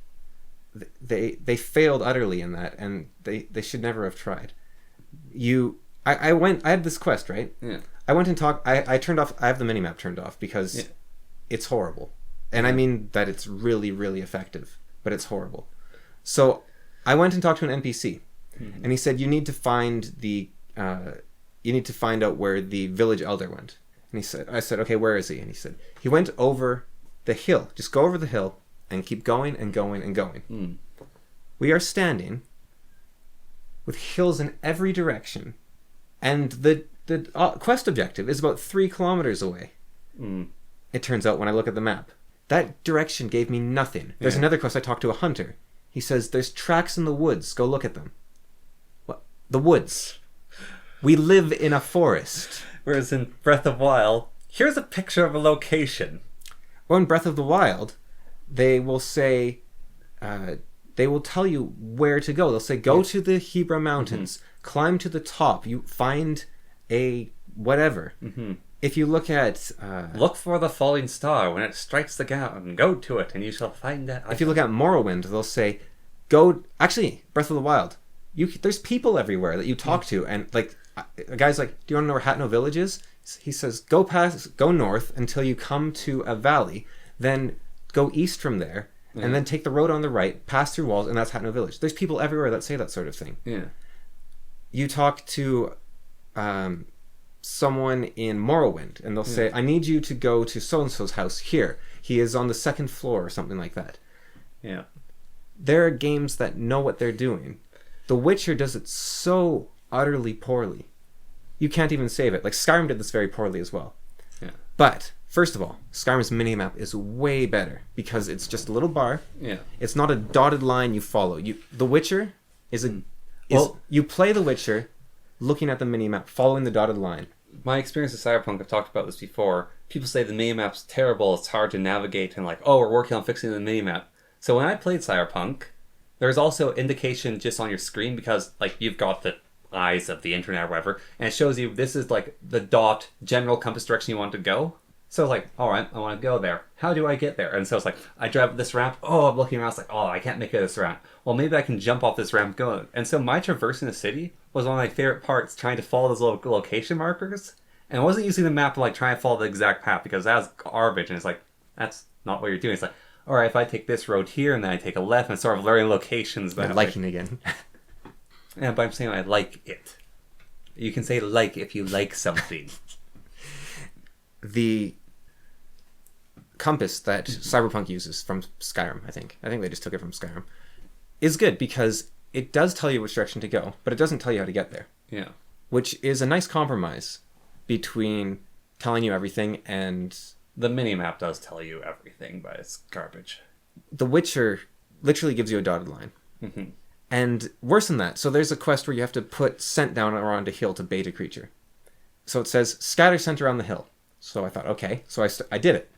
They failed utterly in that, and they should never have tried. I had this quest, right? Yeah. I went and talked... I turned off... I have the minimap turned off because it's horrible. And I mean that it's really, really effective, but it's horrible. So I went and talked to an NPC, and he said, you need to find out where the village elder went. And I said, okay, where is he? And he said, he went over the hill. Just go over the hill and keep going and going and going. We are standing with hills in every direction, and the quest objective is about 3 kilometers away. It turns out when I look at the map. That direction gave me nothing. There's another quest. I talked to a hunter. He says, there's tracks in the woods. Go look at them. What? The woods. We live in a forest. Whereas in Breath of the Wild, here's a picture of a location. Well, in Breath of the Wild, they will say... they will tell you where to go. They'll say, go to the Hebra Mountains. Climb to the top. You find a whatever. If you look at... look for the falling star when it strikes the ground. Go to it and you shall find it. If you look at Morrowind, they'll say, go... Actually, Breath of the Wild. There's people everywhere that you talk to. And like, a guy's like, do you want to know where Hatno Village is? He says, go north until you come to a valley. Then go east from there. And then take the road on the right, pass through walls, and that's Hatno Village. There's people everywhere that say that sort of thing. Yeah. You talk to... someone in Morrowind, and they'll say, I need you to go to so-and-so's house here. He is on the 2nd floor, or something like that. Yeah. There are games that know what they're doing. The Witcher does it so utterly poorly. You can't even save it. Like, Skyrim did this very poorly as well. Yeah. But first of all, Skyrim's minimap is way better because it's just a little bar. Yeah. It's not a dotted line you follow. The Witcher is you play The Witcher looking at the minimap, following the dotted line. My experience with Cyberpunk, I've talked about this before. People say the minimap's terrible, it's hard to navigate, and like, oh, we're working on fixing the minimap. So when I played Cyberpunk, there's also indication just on your screen because like you've got the eyes of the internet or whatever, and it shows you this is like the dot general compass direction you want to go. So like, all right, I want to go there. How do I get there? And so it's like, I drive this ramp. Oh, I'm looking around. It's like, oh, I can't make it this ramp. Well, maybe I can jump off this ramp, go. And so my traversing the city was one of my favorite parts, trying to follow those little location markers. And I wasn't using the map to like try and follow the exact path because that was garbage. And it's like, that's not what you're doing. It's like, all right, if I take this road here and then I take a left and sort of learning locations. That liking again. Yeah, but I'm saying I like it. You can say like if you like something. The compass that Cyberpunk uses from Skyrim, I think they just took it from Skyrim, is good because it does tell you which direction to go, but it doesn't tell you how to get there. Yeah. Which is a nice compromise between telling you everything and... The minimap does tell you everything, but it's garbage. The Witcher literally gives you a dotted line. Mm-hmm. And worse than that, so there's a quest where you have to put scent down around a hill to bait a creature. So it says, scatter scent around the hill. So I thought, okay. So I did it.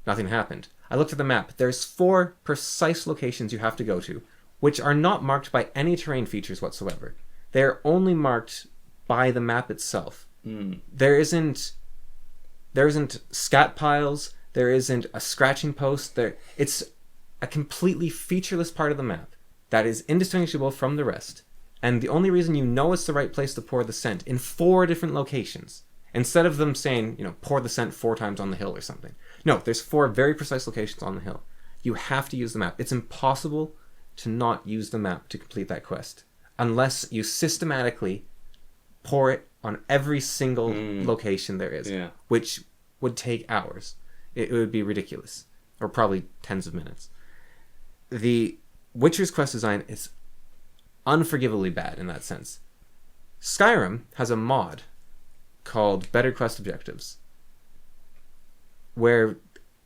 Nothing happened. I looked at the map. There's 4 precise locations you have to go to, which are not marked by any terrain features whatsoever. They're only marked by the map itself. Mm. There isn't scat piles. There isn't a scratching post. It's a completely featureless part of the map that is indistinguishable from the rest. And the only reason you know it's the right place to pour the scent in 4 different locations, instead of them saying, pour the scent 4 times on the hill or something. No, there's 4 very precise locations on the hill. You have to use the map. It's impossible to not use the map to complete that quest, unless you systematically pour it on every single location there is, which would take hours. It would be ridiculous, or probably tens of minutes. The Witcher's quest design is unforgivably bad in that sense. Skyrim has a mod called Better Quest Objectives, where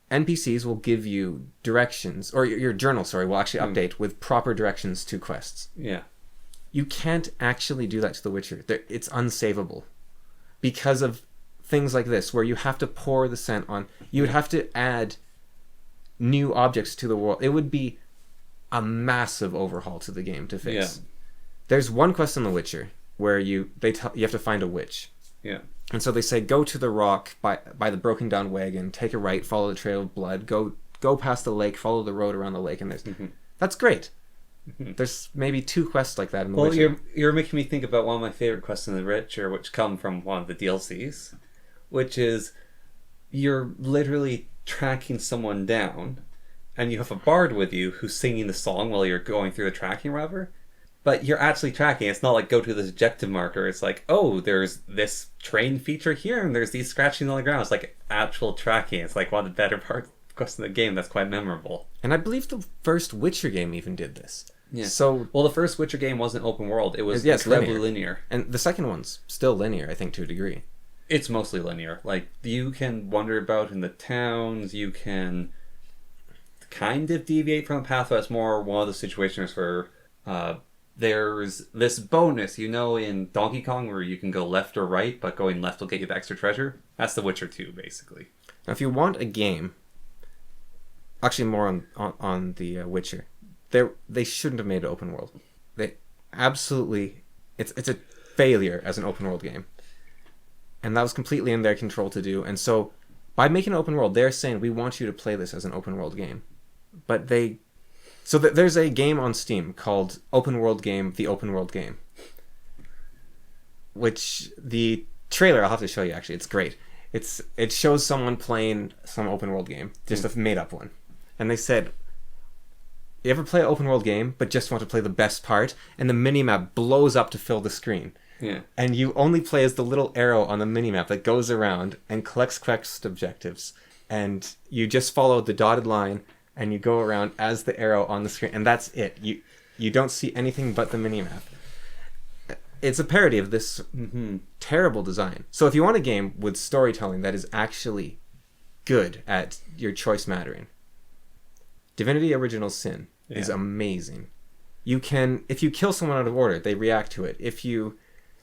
NPCs will give you directions, or your journal, will actually update with proper directions to quests. Yeah. You can't actually do that to The Witcher. It's unsavable because of things like this, where you have to pour the scent on. You would have to add new objects to the world. It would be a massive overhaul to the game to fix. Yeah. There's one quest in The Witcher where you have to find a witch. Yeah. And so they say, go to the rock by the broken down wagon, take a right, follow the trail of blood, go past the lake, follow the road around the lake, and that's great. Mm-hmm. There's maybe 2 quests like that in The Witcher. Well, you're making me think about one of my favorite quests in The Witcher, which come from one of the DLCs, which is you're literally tracking someone down, and you have a bard with you who's singing the song while you're going through the tracking or whatever. But you're actually tracking. It's not like go to this objective marker. It's like, oh, there's this train feature here, and there's these scratching on the ground. It's like actual tracking. It's like one of the better parts of the game that's quite memorable. And I believe the first Witcher game even did this. Yeah. So, well, the first Witcher game wasn't open world. It was incredibly linear. And the second one's still linear, I think, to a degree. It's mostly linear. Like, you can wander about in the towns. You can kind of deviate from the path, but it's more one of the situations where... there's this bonus, in Donkey Kong where you can go left or right, but going left will get you the extra treasure. That's The Witcher 2, basically. Now, if you want a game, actually more on the Witcher, they shouldn't have made it open world. They absolutely, it's a failure as an open world game, and that was completely in their control to do. And so, by making it open world, they're saying we want you to play this as an open world game, but they. So there's a game on Steam called Open World Game, The Open World Game, which the trailer, I'll have to show you actually, it's great. It shows someone playing some open world game, just a made up one. And they said, you ever play an open world game, but just want to play the best part, and the minimap blows up to fill the screen. Yeah. And you only play as the little arrow on the minimap that goes around and collects quest objectives. And you just follow the dotted line, and you go around as the arrow on the screen, and that's it. You don't see anything but the minimap. it's a parody of this terrible design. So if you want a game with storytelling that is actually good at your choice mattering, Divinity Original Sin is amazing. You can, if you kill someone out of order, they react to it.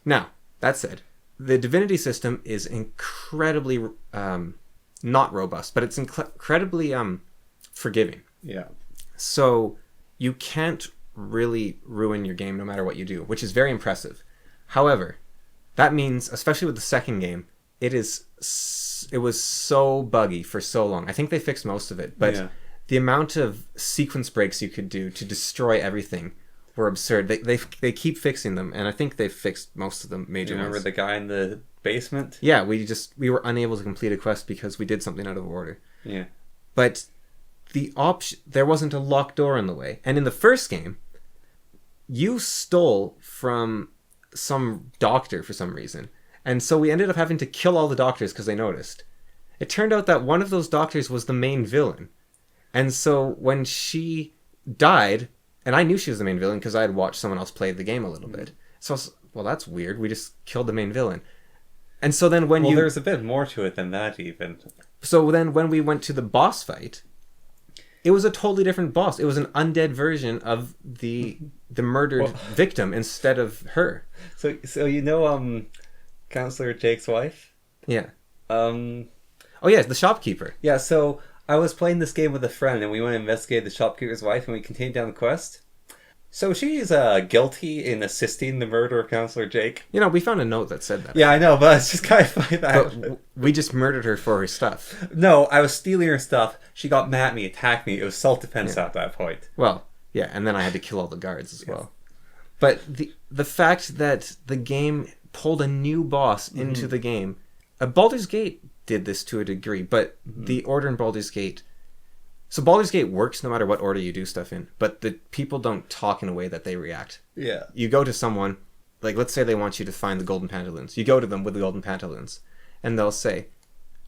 Now, that said, the Divinity system is incredibly not robust, but it's incredibly forgiving. Yeah. So you can't really ruin your game no matter what you do, which is very impressive. However, that means, especially with the second game, it was so buggy for so long. I think they fixed most of it, but the amount of sequence breaks you could do to destroy everything were absurd. They keep fixing them, and I think they've fixed most of them major Remember ones. the guy in the basement? Yeah, we were unable to complete a quest because we did something out of order. Yeah. But there wasn't a locked door in the way. And in the first game, you stole from some doctor for some reason. And so we ended up having to kill all the doctors because they noticed. It turned out that one of those doctors was the main villain. And so when she died, and I knew she was the main villain because I had watched someone else play the game a little bit. So I was, well, that's weird. We just killed the main villain. And so then there's a bit more to it than that even. So then when we went to the boss fight, it was a totally different boss. It was an undead version of the murdered victim instead of her. So Counselor Jake's wife? Yeah. Oh yeah, the shopkeeper. Yeah, so I was playing this game with a friend and we went to investigate the shopkeeper's wife and we continued down the quest. So she's guilty in assisting the murder of Counselor Jake. We found a note that said that. Yeah, I know, but it's just kind of funny that. But we just murdered her for her stuff. No, I was stealing her stuff. She got mad at me, attacked me. It was self-defense at that point. Well, yeah, and then I had to kill all the guards as well. But the fact that the game pulled a new boss into the game, Baldur's Gate did this to a degree, but the order in Baldur's Gate. So Baldur's Gate works no matter what order you do stuff in, but the people don't talk in a way that they react. Yeah. You go to someone, like let's say they want you to find the golden pantaloons. You go to them with the golden pantaloons, and they'll say,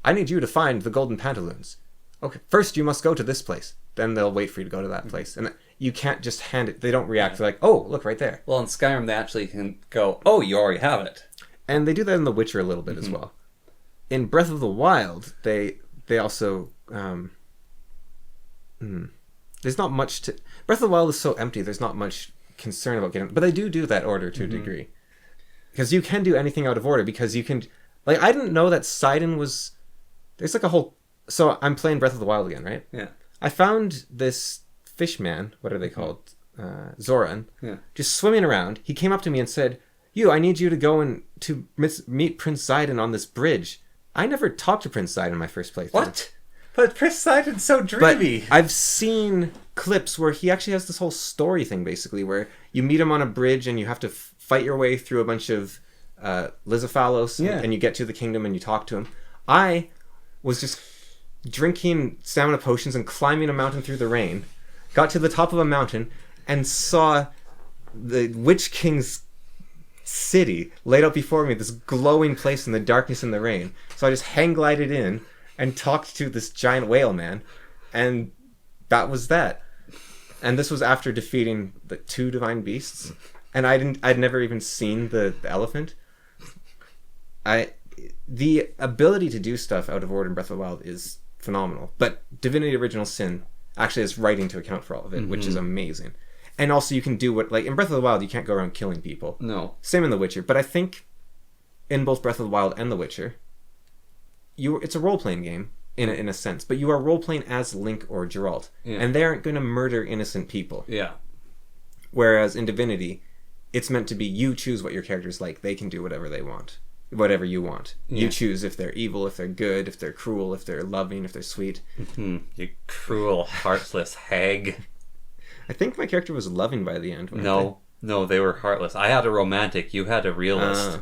I need you to find the golden pantaloons. Okay, first you must go to this place. Then they'll wait for you to go to that place. And you can't just hand it. They don't react. They're like, oh, look right there. Well, in Skyrim, they actually can go, oh, you already have it. And they do that in The Witcher a little bit as well. In Breath of the Wild, they also... there's not much to... Breath of the Wild is so empty, there's not much concern about getting... But they do that order to a degree. Because you can do anything out of order, because you can... Like, I didn't know that Sidon was... There's like a whole... So I'm playing Breath of the Wild again, right? Yeah. I found this fish man, what are they called? Zoran. Yeah. Just swimming around. He came up to me and said, I need you to go and to meet Prince Sidon on this bridge. I never talked to Prince Sidon in my first playthrough. What? But Prince Sidon's so dreamy. But I've seen clips where he actually has this whole story thing, basically, where you meet him on a bridge and you have to fight your way through a bunch of Lizophalos, and you get to the kingdom and you talk to him. I was just drinking stamina potions and climbing a mountain through the rain, got to the top of a mountain, and saw the Witch King's city laid out before me, this glowing place in the darkness and the rain. So I just hang glided in and talked to this giant whale man, and that was that. And this was after defeating the 2 divine beasts, and I'd never even seen the elephant. The ability to do stuff out of order in Breath of the Wild is phenomenal, but Divinity Original Sin actually has writing to account for all of it, which is amazing. And also you can do what, like in Breath of the Wild, you can't go around killing people. No. Same in The Witcher, but I think in both Breath of the Wild and The Witcher, it's a role-playing game in a sense, but you are role-playing as Link or Geralt, and they aren't going to murder innocent people. Yeah. Whereas in Divinity, it's meant to be you choose what your character's like. They can do whatever they want. Whatever you want. Yeah. You choose if they're evil, if they're good, if they're cruel, if they're loving, if they're sweet. You cruel, heartless hag. I think my character was loving by the end. No, they were heartless. I had a romantic, you had a realist.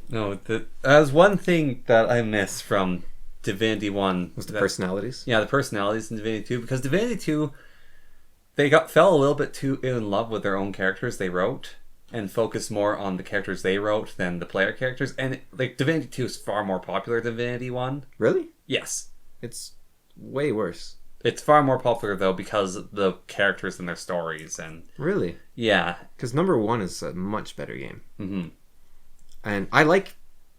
No, that was one thing that I miss from Divinity 1. Was the personalities? Yeah, the personalities in Divinity 2. Because Divinity 2, they fell a little bit too in love with their own characters they wrote, and focused more on the characters they wrote than the player characters. And like Divinity 2 is far more popular than Divinity 1. Really? Yes. It's way worse. It's far more popular, though, because of the characters and their stories. And Really? yeah. Because number 1 is a much better game. Mm-hmm. And I like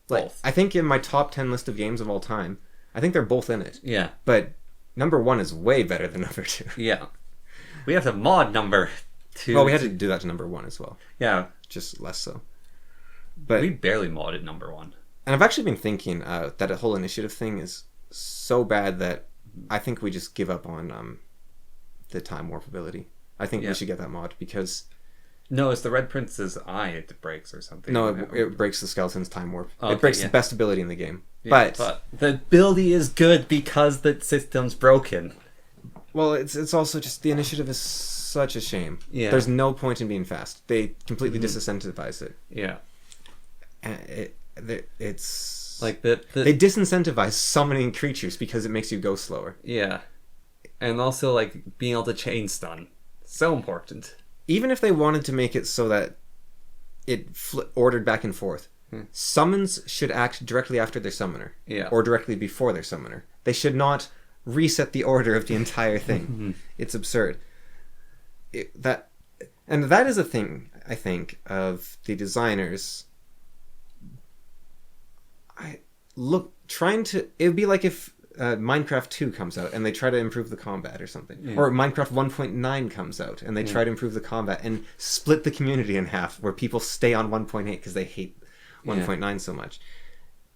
Both. I think in my top 10 list of games of all time, I think they're both in it. Yeah. But number 1 is way better than number 2. Yeah. We have to mod number 2. Well, we had to do that to number 1 as well. Yeah. Just less so. But We barely modded number 1. And I've actually been thinking that a whole initiative thing is so bad that I think we just give up on the time warp ability. I think we should get that mod because... No, it's the Red Prince's eye it breaks or something. No, it breaks the skeleton's time warp. Okay, it breaks the best ability in the game. Yeah, but the ability is good because the system's broken. Well, it's also just the initiative is such a shame. Yeah. There's no point in being fast. They completely disincentivize it. Yeah. And it's... Like They disincentivize summoning creatures because it makes you go slower. Yeah. And also, like, being able to chain stun. So important. Even if they wanted to make it so that it ordered back and forth, summons should act directly after their summoner. Yeah. Or directly before their summoner. They should not reset the order of the entire thing. It's absurd. That is a thing, I think, of the designers... it would be like if Minecraft 2 comes out and they try to improve the combat or something. Yeah. Or Minecraft 1.9 comes out and they try to improve the combat and split the community in half where people stay on 1.8 because they hate 1.9 so much.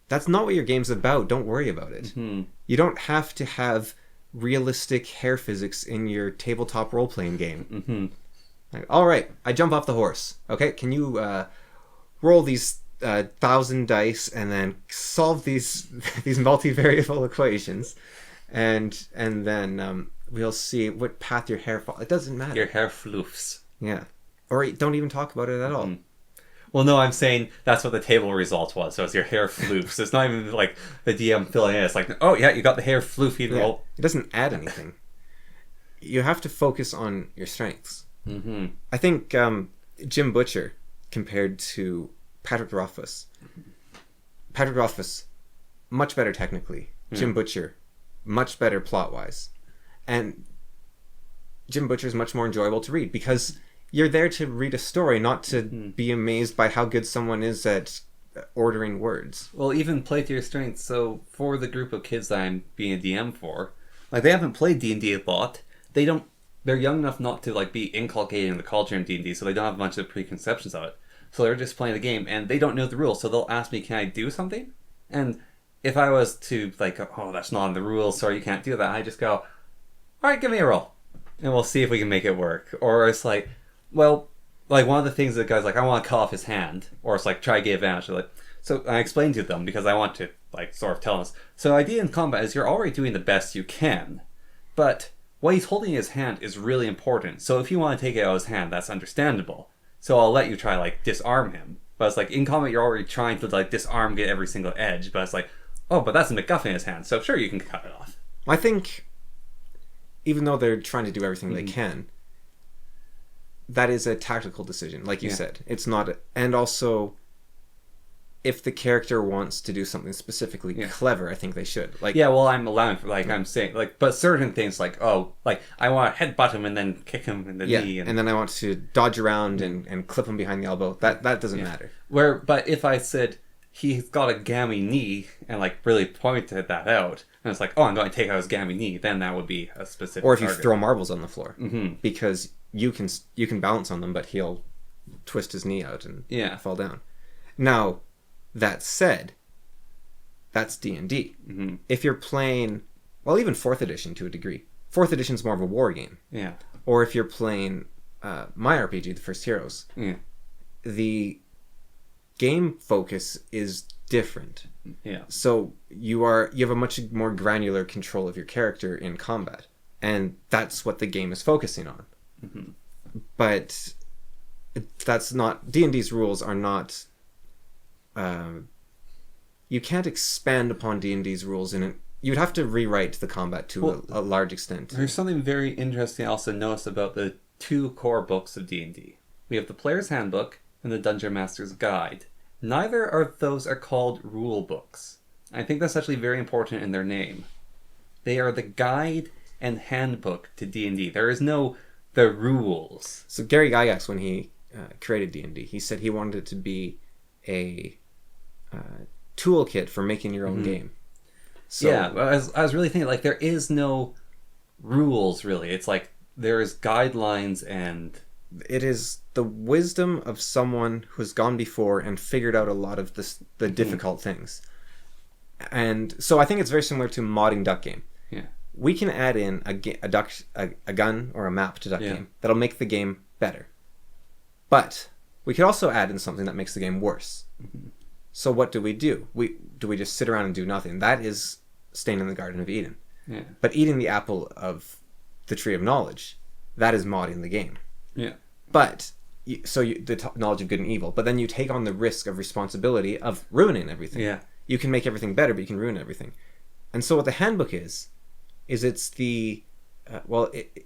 That's not what your game's about. Don't worry about it. Mm-hmm. You don't have to have realistic hair physics in your tabletop role-playing game. Mm-hmm. Like, all right, I jump off the horse. Okay, can you roll these 1,000 dice and then solve these multivariable equations, and then we'll see what path your hair falls. It doesn't matter. Your hair floofs. Yeah, or don't even talk about it at all. Well, no, I'm saying that's what the table result was. So it's your hair floofs. It's not even like the DM filling in. It's like, oh yeah, you got the hair floofy roll. It doesn't add anything. You have to focus on your strengths. Mm-hmm. I think Jim Butcher compared to Patrick Rothfuss. Patrick Rothfuss, much better technically. Jim Butcher, much better plot-wise. And Jim Butcher is much more enjoyable to read because you're there to read a story, not to be amazed by how good someone is at ordering words. Well, even play to your strengths. So for the group of kids that I'm being a DM for, like, they haven't played D&D a lot. They're young enough not to, like, be inculcating the culture in D&D, so they don't have a bunch of preconceptions of it. So they're just playing the game, and they don't know the rules, so they'll ask me, can I do something? And if I was to, like, oh, that's not in the rules, sorry, you can't do that, I just go, alright, give me a roll, and we'll see if we can make it work. Or it's like, well, like, one of the things that guy's like, I want to cut off his hand, or it's like, try to get advantage. Like, so I explain to them, because I want to, like, sort of tell us. So the idea in combat is you're already doing the best you can, but what he's holding in his hand is really important, so if you want to take it out of his hand, that's understandable. So I'll let you try, like, disarm him. But it's like, in combat, you're already trying to, like, disarm, get every single edge. But it's like, oh, but that's a MacGuffin in his hand, so sure, you can cut it off. I think, even though they're trying to do everything they can, that is a tactical decision, like you said. It's not... And also, if the character wants to do something specifically clever, I think they should. Like, yeah, well, I'm allowing for, like, I'm saying, like, but certain things, like, oh, like, I want to headbutt him and then kick him in the knee. And then I want to dodge around and clip him behind the elbow. That doesn't matter. But if I said, he's got a gammy knee, and, like, really pointed that out, and it's like, oh, I'm going to take out his gammy knee, then that would be a specific Or if target. you throw marbles on the floor. Because you can balance on them, but he'll twist his knee out and fall down. Now... That said, that's D&D. If you're playing, well, even 4th edition to a degree. 4th edition's more of a war game. Yeah. Or if you're playing my RPG, The First Heroes, the game focus is different. Yeah. So you have a much more granular control of your character in combat. And that's what the game is focusing on. But that's not... D&D's rules are not... you can't expand upon D&D's rules in it. You'd have to rewrite the combat to a large extent. There's something very interesting I also noticed about the 2 core books of D&D. We have the Player's Handbook and the Dungeon Master's Guide. Neither of those are called rule books. I think that's actually very important in their name. They are the guide and Handbook to D&D. There is no the rules. So Gary Gygax, when he created D&D, he said he wanted it to be a toolkit for making your own game. So, yeah, I was really thinking, like, there is no rules, really. It's like there is guidelines, and it is the wisdom of someone who's gone before and figured out a lot of the difficult things. And so I think it's very similar to modding Duck Game. Yeah. We can add in a gun or a map to Duck Game that'll make the game better. But we could also add in something that makes the game worse. So what do? We just sit around and do nothing? That is staying in the Garden of Eden. Yeah. But eating the apple of the Tree of Knowledge, that is modding the game. Yeah. But the knowledge of good and evil. But then you take on the risk of responsibility of ruining everything. Yeah. You can make everything better, but you can ruin everything. And so what the Handbook is it's the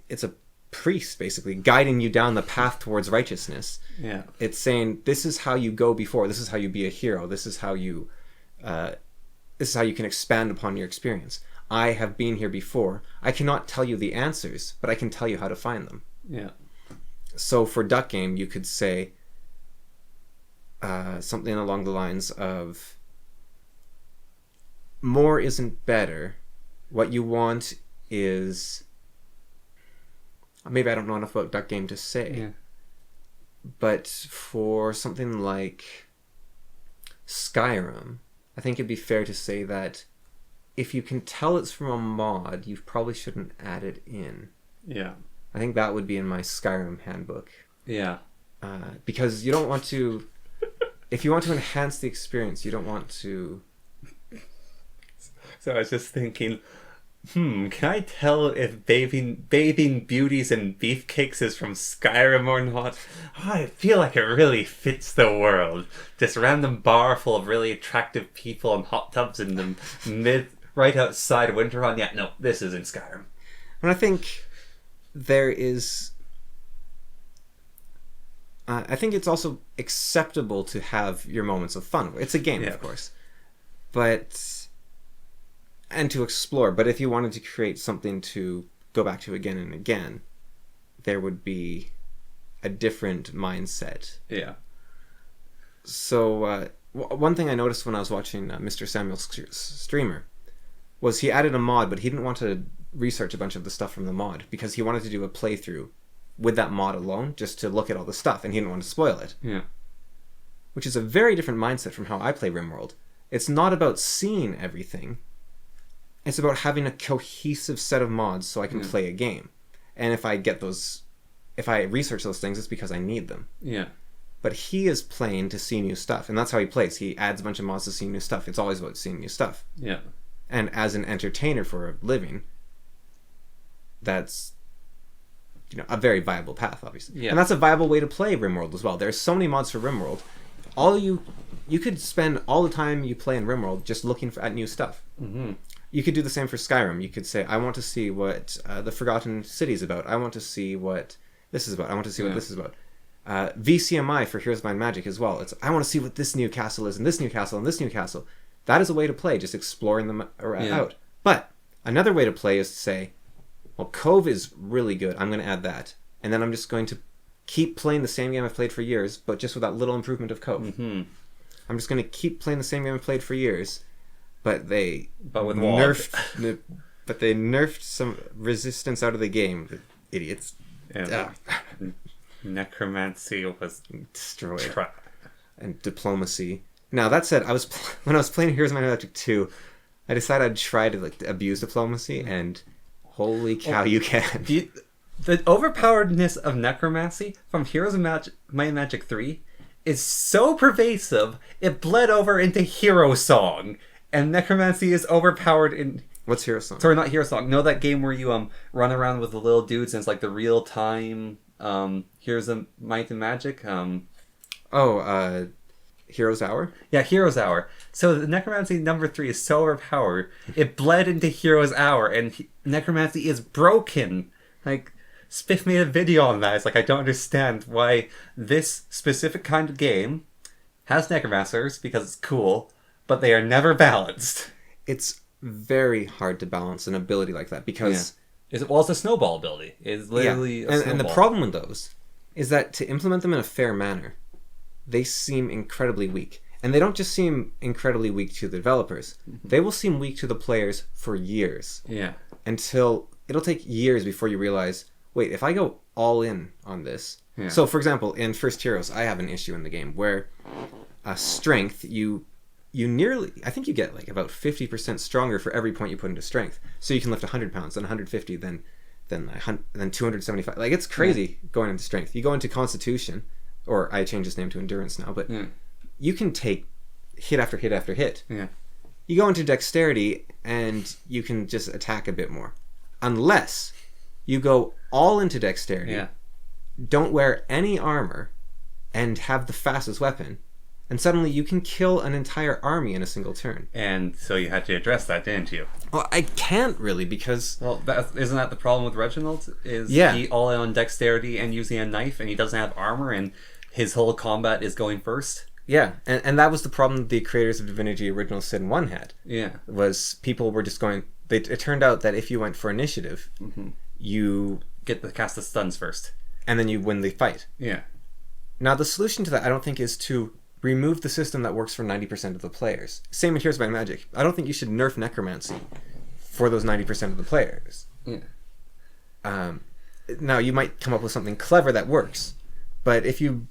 it's a priest basically guiding you down the path towards righteousness. Yeah. It's saying this is how you go before. This is how you be a hero. This is how you can expand upon your experience. I have been here before. I cannot tell you the answers, but I can tell you how to find them. Yeah. So for Duck Game, you could say something along the lines of, more isn't better. What you want is... Maybe I don't know enough about Duck Game to say. Yeah. But for something like Skyrim, I think it'd be fair to say that if you can tell it's from a mod, you probably shouldn't add it in. Yeah. I think that would be in my Skyrim handbook. Yeah. Because you don't want to... If you want to enhance the experience, you don't want to... So I was just thinking, can I tell if bathing beauties and beefcakes is from Skyrim or not? Oh, I feel like it really fits the world. This random bar full of really attractive people and hot tubs in the right outside Winterrun. Yeah, no, this isn't Skyrim. And I think there is... I think it's also acceptable to have your moments of fun. It's a game, of course. But... And to explore. But if you wanted to create something to go back to again and again, there would be a different mindset. Yeah. So one thing I noticed when I was watching Mr. Samuel's streamer was he added a mod, but he didn't want to research a bunch of the stuff from the mod because he wanted to do a playthrough with that mod alone, just to look at all the stuff, and he didn't want to spoil it. Yeah. Which is a very different mindset from how I play RimWorld. It's not about seeing everything. It's about having a cohesive set of mods so I can play a game. And if I research those things, it's because I need them. Yeah. But he is playing to see new stuff, and that's how he plays. He adds a bunch of mods to see new stuff. It's always about seeing new stuff. Yeah. And as an entertainer for a living, that's a very viable path, obviously. Yeah. And that's a viable way to play RimWorld as well. There's so many mods for RimWorld. You could spend all the time you play in RimWorld just looking at new stuff. Mm-hmm. You could do the same for Skyrim. You could say, I want to see what the Forgotten City is about. I want to see what this is about. I want to see what this is about. VCMI for Heroes of Might and Magic as well. I want to see what this new castle is, and this new castle, and this new castle. That is a way to play, just exploring them out. But another way to play is to say, well, Cove is really good. I'm going to add that. And then I'm just going to keep playing the same game I've played for years, but just with that little improvement of Cove. Mm-hmm. I'm just going to keep playing the same game I've played for years, but they nerfed some resistance out of the game. The idiots. Yeah. Necromancy was destroyed. And diplomacy. Now, that said, when I was playing Heroes of Might and Magic 2, I decided I'd try to abuse diplomacy, and holy cow, you can. The overpoweredness of necromancy from Heroes of Might and Magic 3 is so pervasive, it bled over into Hero Song. And necromancy is overpowered in... What's Hero Song? Sorry, not Hero Song. Know that game where you run around with the little dudes and it's like the real time Heroes of Might and Magic? Hero's Hour? Yeah, Hero's Hour. So the necromancy number 3 is so overpowered, it bled into Hero's Hour, and necromancy is broken. Like, Spiff made a video on that. It's like, I don't understand why this specific kind of game has necromancers, because it's cool, but they are never balanced. It's very hard to balance an ability like that, because It's a snowball ability. It's literally a snowball. And the problem with those is that to implement them in a fair manner, they seem incredibly weak. And they don't just seem incredibly weak to the developers. They will seem weak to the players for years. Yeah. Until it'll take years before you realize, wait, if I go all in on this. Yeah. So, for example, in First Heroes, I have an issue in the game where strength, you nearly, I think you get like about 50% stronger for every point you put into strength. So you can lift 100 pounds, then 150, then 275. Like, it's crazy going into strength. You go into Constitution, or I changed its name to Endurance now, but you can take hit after hit after hit. Yeah. You go into Dexterity, and you can just attack a bit more. Unless you go all into Dexterity, don't wear any armor, and have the fastest weapon, and suddenly you can kill an entire army in a single turn. And so you had to address that, didn't you? Well, I can't really, because... Well, isn't that the problem with Reginald? He all in on Dexterity and using a knife, and he doesn't have armor, and his whole combat is going first? Yeah, and that was the problem the creators of Divinity Original Sin 1 had. Yeah. Was people were just going... It turned out that if you went for initiative, you... Get the cast of stuns first. And then you win the fight. Yeah. Now, the solution to that, I don't think, is to remove the system that works for 90% of the players. Same in Heroes by Magic. I don't think you should nerf Necromancy for those 90% of the players. Yeah. Now, you might come up with something clever that works, but if you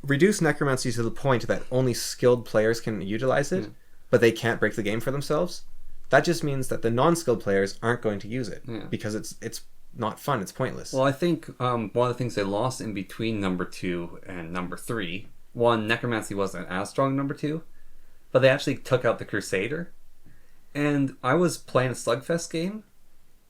reduce Necromancy to the point that only skilled players can utilize it, but they can't break the game for themselves, that just means that the non-skilled players aren't going to use it, because it's not fun, it's pointless. Well, I think one of the things they lost in between number 2 and number 3, one, Necromancy wasn't as strong number 2, but they actually took out the Crusader. And I was playing a Slugfest game,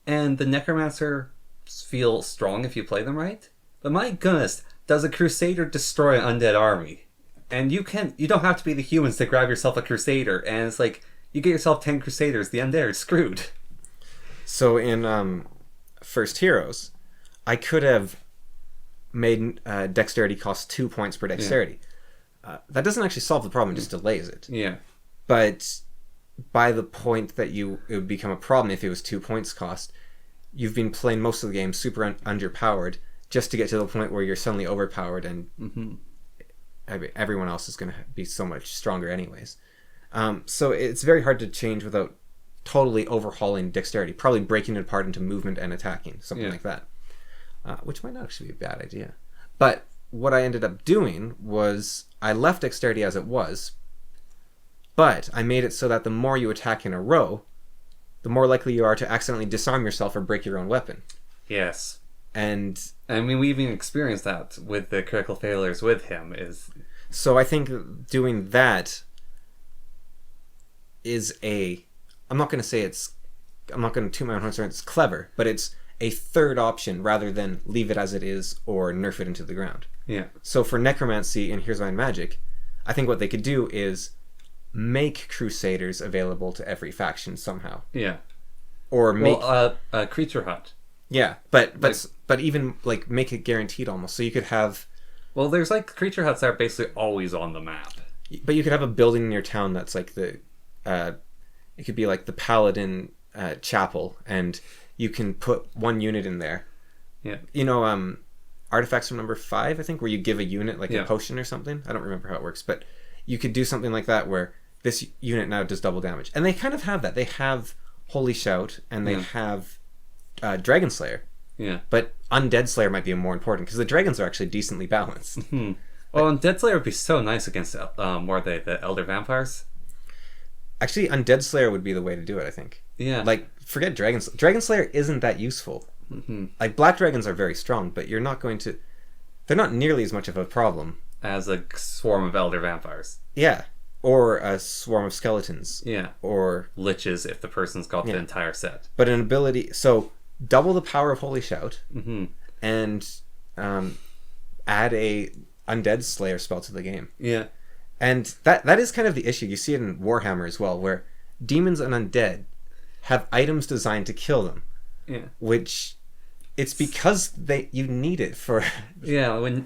and the Necromancer feel strong if you play them right, but my goodness, does a Crusader destroy an undead army? And you don't have to be the humans to grab yourself a Crusader, and it's like, you get yourself 10 Crusaders, the undead are screwed. So in First Heroes, I could have made Dexterity cost 2 points per Dexterity. That doesn't actually solve the problem, it just delays it. Yeah. But by the point that it would become a problem if it was 2 points cost, you've been playing most of the game super underpowered just to get to the point where you're suddenly overpowered and everyone else is going to be so much stronger anyways. So it's very hard to change without totally overhauling Dexterity, probably breaking it apart into movement and attacking, something like that. Which might not actually be a bad idea. But what I ended up doing was I left Dexterity as it was, but I made it so that the more you attack in a row, the more likely you are to accidentally disarm yourself or break your own weapon. Yes. And I mean, we even experienced that with the critical failures with him. So I think doing that is I'm not going to toot my own horn, it's clever, but it's a third option rather than leave it as it is or nerf it into the ground. Yeah. So for Necromancy in Heroes by Magic, I think what they could do is make Crusaders available to every faction somehow. Yeah. Or make a creature hut. Yeah, but even like make it guaranteed almost. So you could have. Well, there's like creature huts that are basically always on the map. But you could have a building in your town that's like it could be like the Paladin Chapel, and you can put one unit in there. Yeah. You know, Artifacts from number 5, I think, where you give a unit like a potion or something. I don't remember how it works, but you could do something like that where this unit now does double damage. And they kind of have that. They have Holy Shout, and they have Dragon Slayer. Yeah. But Undead Slayer might be more important, because the dragons are actually decently balanced. Mm-hmm. Well, Undead Slayer would be so nice against the Elder Vampires. Actually, Undead Slayer would be the way to do it, I think. Yeah. Like, forget Dragon Slayer. Dragon Slayer isn't that useful. Mm-hmm. Like, black dragons are very strong, but you're not going to... They're not nearly as much of a problem. As a swarm of Elder Vampires. Yeah. Or a swarm of skeletons. Yeah. Or... Liches, if the person's got the entire set. But an ability... So, double the power of Holy Shout, and add a Undead Slayer spell to the game. Yeah. And that is kind of the issue. You see it in Warhammer as well, where demons and undead have items designed to kill them. Yeah. Which, it's because you need it for... Warhammer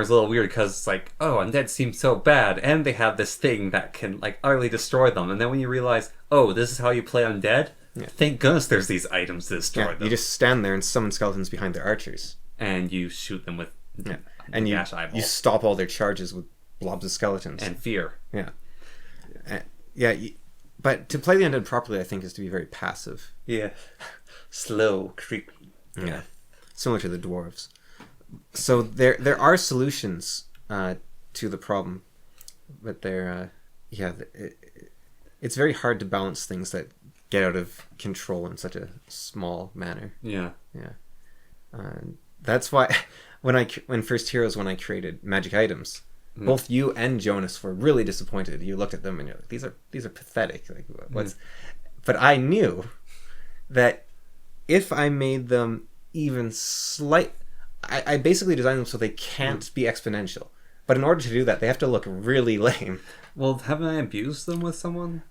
is a little weird because it's like, oh, undead seem so bad, and they have this thing that can like utterly destroy them. And then when you realize, oh, this is how you play undead, Thank goodness there's these items to destroy them. You just stand there and summon skeletons behind their archers. And you shoot them with and you stop all their charges with blobs of skeletons. And fear. Yeah. But to play the undead properly, I think, is to be very passive. Yeah. Slow, creepy. Yeah. Similar to the dwarves. So there are solutions to the problem, but it's very hard to balance things that get out of control in such a small manner. Yeah. That's why when First Heroes, when I created magic items, both you and Jonas were really disappointed. You looked at them and you're like, these are pathetic. Like, what's? But I knew that if I made them even I basically designed them so they can't be exponential. But in order to do that, they have to look really lame. Well, haven't I abused them with someone?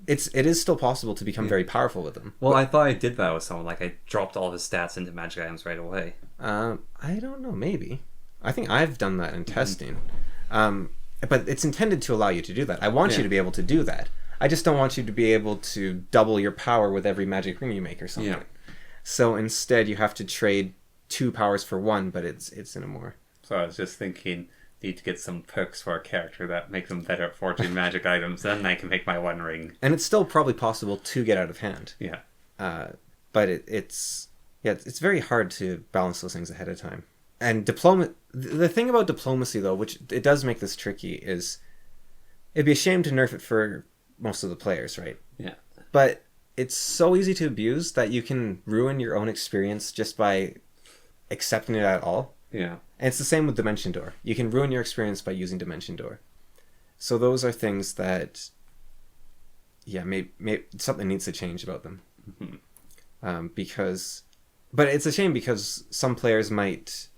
It is still possible to become very powerful with them. Well, I thought I did that with someone. Like, I dropped all his stats into magic items right away. I don't know. Maybe. I think I've done that in testing. But it's intended to allow you to do that. I want you to be able to do that. I just don't want you to be able to double your power with every magic ring you make or something. Yeah. So instead, you have to trade 2 powers for 1, but it's in a more... So I was just thinking... Need to get some perks for a character that makes them better at forging magic items, then I can make my 1 ring. And it's still probably possible to get out of hand. Yeah. But it's very hard to balance those things ahead of time. And the thing about diplomacy, though, which it does make this tricky, is it'd be a shame to nerf it for most of the players, right? Yeah. But it's so easy to abuse that you can ruin your own experience just by accepting it at all. Yeah. And it's the same with Dimension Door. You can ruin your experience by using Dimension Door. So those are things that, maybe something needs to change about them. Mm-hmm. But it's a shame because some players might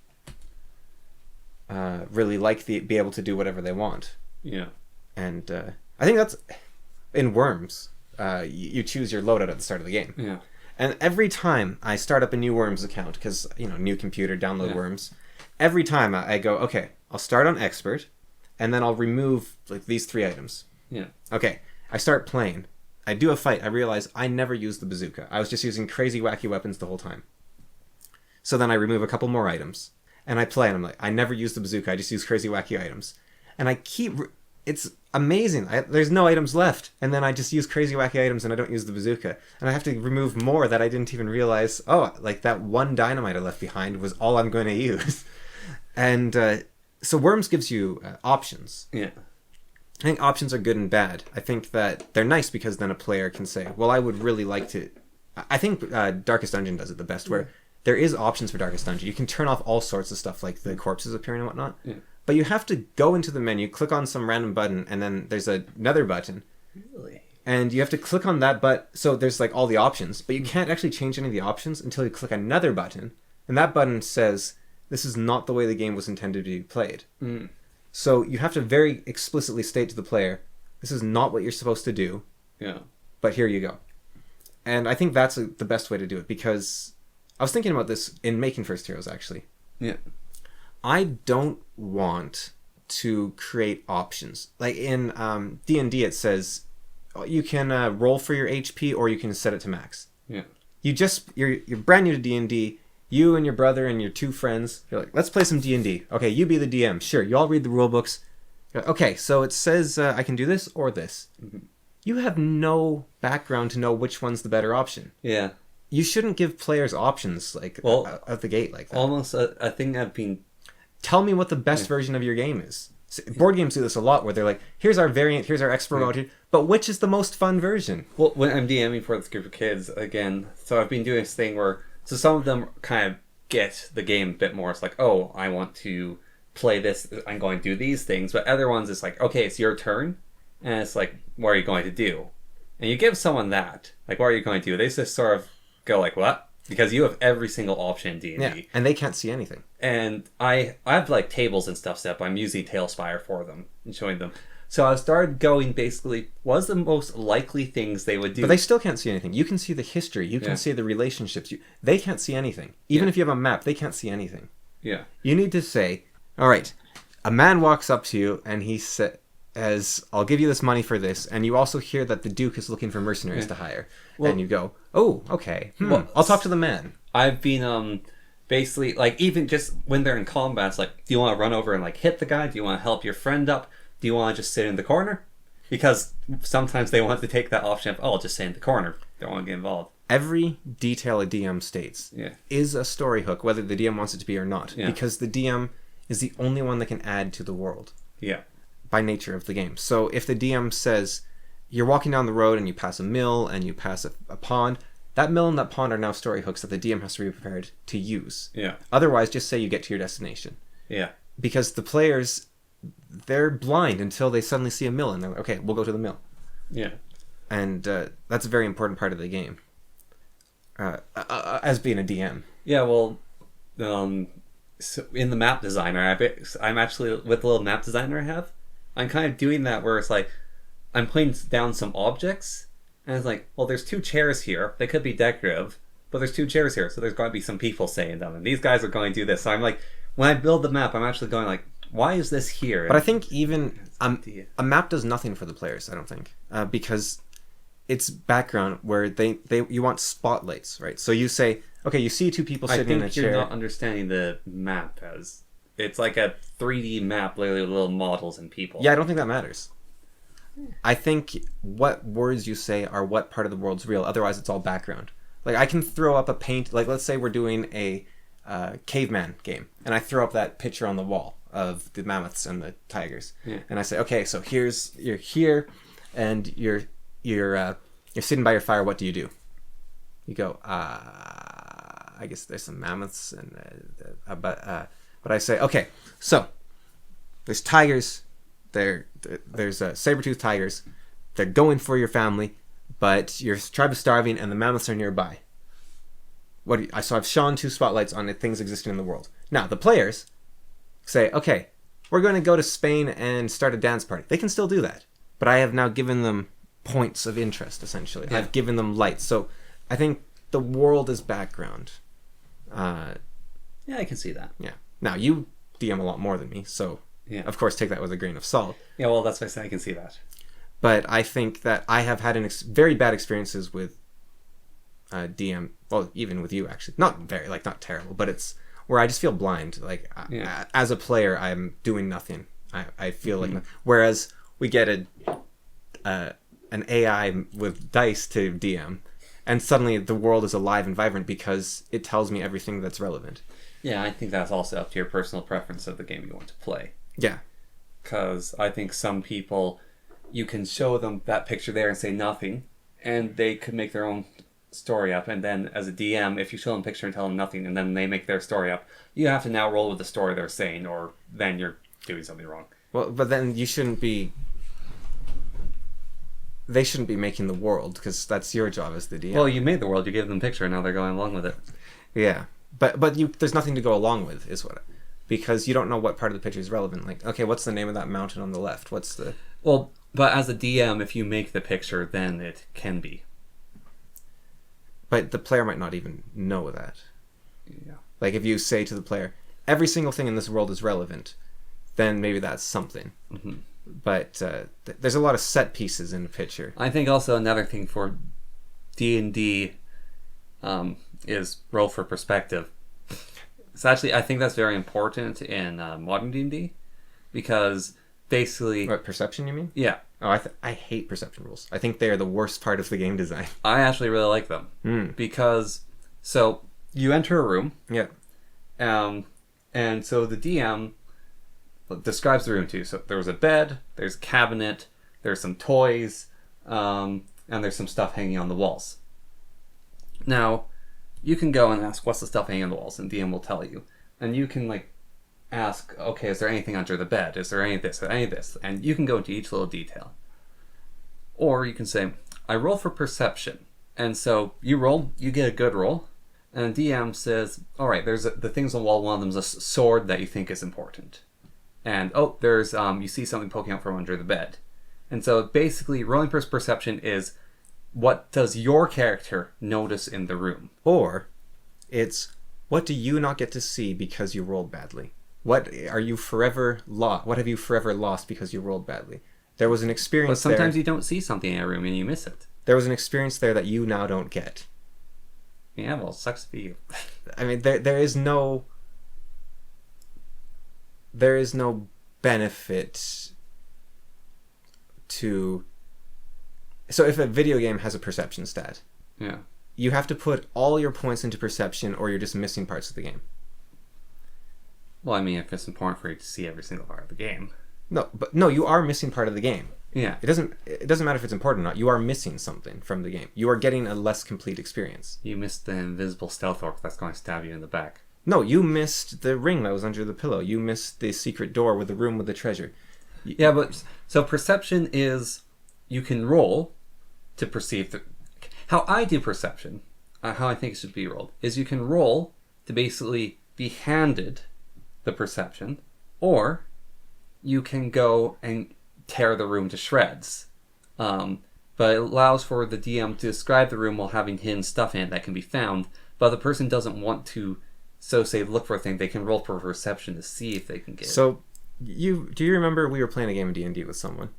really be able to do whatever they want. Yeah. And I think that's, in Worms, you choose your loadout at the start of the game. Yeah. And every time I start up a new Worms account, because, new computer, download Worms, every time I go, okay, I'll start on Expert, and then I'll remove these 3 items. Yeah. Okay, I start playing. I do a fight. I realize I never used the bazooka. I was just using crazy, wacky weapons the whole time. So then I remove a couple more items, and I play, and I'm like, I never used the bazooka. I just use crazy, wacky items. And I keep... It's amazing. There's no items left, and then I just use crazy, wacky items, and I don't use the bazooka. And I have to remove more that I didn't even realize, that 1 dynamite I left behind was all I'm going to use. And so Worms gives you options. Yeah. I think options are good and bad. I think that they're nice because then a player can say, well, I would really like to... I think Darkest Dungeon does it the best, where there is options for Darkest Dungeon. You can turn off all sorts of stuff, like the corpses appearing and whatnot. Yeah. But you have to go into the menu, click on some random button, and then there's another button. Really? And you have to click on that button. So there's all the options, but you can't actually change any of the options until you click another button. And that button says... This is not the way the game was intended to be played. Mm. So you have to very explicitly state to the player, this is not what you're supposed to do. Yeah. But here you go. And I think that's the best way to do it, because I was thinking about this in making First Heroes, actually. Yeah. I don't want to create options. Like in D&D, it says you can roll for your HP or you can set it to max. Yeah. You're brand new to D&D. You and your brother and your 2 friends, you're like, let's play some D&D. Okay, you be the DM. Sure, you all read the rule books. Okay, so it says I can do this or this. Mm-hmm. You have no background to know which one's the better option. Yeah. You shouldn't give players options out the gate like that. Almost, I think I've been... Tell me what the best version of your game is. Board games do this a lot, where they're like, here's our variant, here's our expert mode, but which is the most fun version? Well, when I'm DMing for this group of kids, again, so I've been doing this thing where... So some of them kind of get the game a bit more. It's like, oh, I want to play this. I'm going to do these things. But other ones, it's like, okay, it's your turn. And it's like, what are you going to do? And you give someone that. Like, what are you going to do? They just sort of go like, what? Because you have every single option in D&D. Yeah, and they can't see anything. And I have tables and stuff set up. I'm using Tailspire for them and showing them. So I started going basically, what's the most likely things they would do? But they still can't see anything. You can see the history. You can see the relationships. They can't see anything. Even if you have a map, they can't see anything. Yeah. You need to say, all right, a man walks up to you and he said, as I'll give you this money for this, and you also hear that the Duke is looking for mercenaries to hire, Well- and you go, oh, okay, Well, I'll talk to the man. I've been basically like even just when they're in combat, it's like, do you want to run over and like hit the guy? Do you want to help your friend up? Do you want to just sit in the corner? Because sometimes they want to take that option of, oh, I'll just stay in the corner. Don't want to get involved. Every detail a DM states Yeah. is a story hook, whether the DM wants it to be or not, Yeah. because the DM is the only one that can add to the world Yeah. by nature of the game. So if the DM says you're walking down the road and you pass a mill and you pass a pond, that mill and that pond are now story hooks that the DM has to be prepared to use. Yeah. Otherwise, just say you get to your destination. Yeah. Because the players, they're blind until they suddenly see a mill and they're like, okay, we'll go to the mill. Yeah. And that's a very important part of the game. As being a DM. Yeah, well, so in the map designer, I'm actually, with the little map designer I have, I'm kind of doing that where it's like, I'm putting down some objects, and it's like, well, there's 2 chairs here. They could be decorative, but there's 2 chairs here, so there's got to be some people staying in them, and these guys are going to do this. So I'm like, when I build the map, I'm actually going like, why is this here? But I think even a map does nothing for the players, I don't think. Because it's background where you want spotlights, right? So you say, okay, you see 2 people I sitting in a think you're chair. not understanding the map as it's like a 3D map, literally with little models and people. Yeah, I don't think that matters. I think what words you say are what part of the world's real. Otherwise, it's all background. Like, I can throw up a paint... Like, let's say we're doing a caveman game, and I throw up that picture on the wall of the mammoths and the tigers. Yeah. And I say, okay, so you're here, and you're sitting by your fire. What do? You go, I guess there's some mammoths, and but I say, okay, so there's tigers. There's saber-toothed tigers. They're going for your family, but your tribe is starving, and the mammoths are nearby. So I've shone 2 spotlights on the things existing in the world. Now the players say, okay, we're going to go to Spain and start a dance party. They can still do that, but I have now given them points of interest. Essentially, Yeah. I've given them lights. So I think the world is background. Yeah, I can see that. Yeah. Now you DM a lot more than me, so Yeah. of course take that with a grain of salt. Yeah, well, that's why I say I can see that. But I think that I have had very bad experiences with DM. Well, even with you, actually, not terrible, but it's where I just feel blind. Like Yeah. as a player, I'm doing nothing. I feel like, whereas we get an AI with dice to DM, and suddenly the world is alive and vibrant because it tells me everything that's relevant. Yeah, I think that's also up to your personal preference of the game you want to play. Yeah. Because I think some people, you can show them that picture there and say nothing, and they could make their own story up. And then as a DM, if you show them a picture and tell them nothing, and then they make their story up, you have to now roll with the story they're saying, or then you're doing something wrong. Well, but then you shouldn't be... They shouldn't be making the world, because that's your job as the DM. Well, you made the world, you gave them a picture, and now they're going along with it. Yeah. But there's nothing to go along with, is what... Because you don't know what part of the picture is relevant. Like, okay, what's the name of that mountain on the left? What's the... Well, but as a DM, if you make the picture, then it can be. But the player might not even know that. Yeah. Like, if you say to the player, every single thing in this world is relevant, then maybe that's something. Mm-hmm. But there's a lot of set pieces in the picture. I think also another thing for D&D is roll for perspective. So actually, I think that's very important in modern D&D, because basically... What, perception, you mean? Yeah. Oh, I hate perception rules. I think they are the worst part of the game design. I actually really like them. Because, so, you enter a room. Yeah. And so the DM describes the room to you. So there's a bed, there's a cabinet, there's some toys, and there's some stuff hanging on the walls. Now, you can go and ask, what's the stuff hanging on the walls? And DM will tell you. And you can, like, ask, okay, is there anything under the bed? Is there any of this or any of this? And you can go into each little detail. Or you can say, I roll for perception. And so you roll, you get a good roll. And the DM says, all right, there's the things on the wall. One of them is a sword that you think is important. And, oh, there's, you see something poking out from under the bed. And so basically, rolling for perception is, what does your character notice in the room? Or it's, what do you not get to see because you rolled badly? What are you forever lost? What have you forever lost because you rolled badly? There was an But experience sometimes there. you don't see something in a room and you miss it. There was an experience there that you now don't get. Yeah, well, it sucks for you. I mean, there is no benefit to. So if a video game has a perception stat, Yeah. you have to put all your points into perception, or you're just missing parts of the game. Well, I mean, if it's important for you to see every single part of the game. No, you are missing part of the game. Yeah. It doesn't matter if it's important or not. You are missing something from the game. You are getting a less complete experience. You missed the invisible stealth orc that's going to stab you in the back. No, you missed the ring that was under the pillow. You missed the secret door with the room with the treasure. Yeah, but so perception is you can roll to perceive the. How I do perception, how I think it should be rolled, is you can roll to basically be handed the perception, or you can go and tear the room to shreds. But it allows for the DM to describe the room while having hidden stuff in it that can be found. But if the person doesn't want to, so say, look for a thing, they can roll for perception to see if they can get it. So, do you remember we were playing a game of D&D with someone,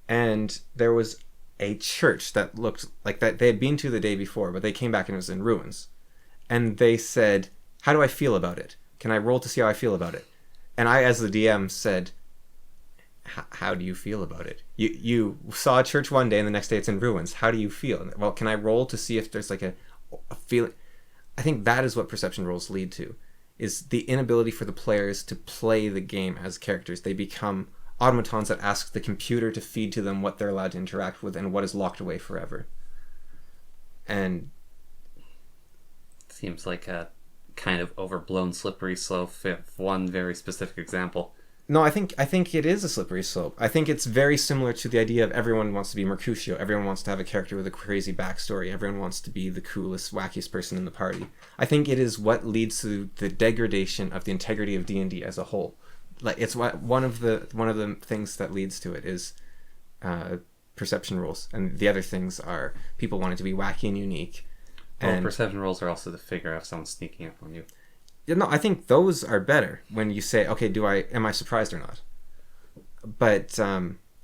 and there was a church that looked like that they had been to the day before, but they came back and it was in ruins. And they said, "How do I feel about it? Can I roll to see how I feel about it?" And I, as the DM, said, "How do you feel about it? You saw a church one day and the next day it's in ruins. How do you feel?" Well, can I roll to see if there's like a feeling? I think that is what perception rolls lead to, is the inability for the players to play the game as characters. They become automatons that ask the computer to feed to them what they're allowed to interact with and what is locked away forever. And seems like a kind of overblown slippery slope for one very specific example. no, I think it is a slippery slope. I think it's very similar to the idea of everyone wants to be Mercutio. Everyone wants to have a character with a crazy backstory. Everyone wants to be the coolest, wackiest person in the party. I think it is what leads to the degradation of the integrity of D&D as a whole. Like, it's one of the things that leads to it is perception rules, and the other things are people wanting to be wacky and unique. And perception rolls are also to figure out if someone's sneaking up on you. Yeah, no, I think those are better when you say, okay, am I surprised or not? But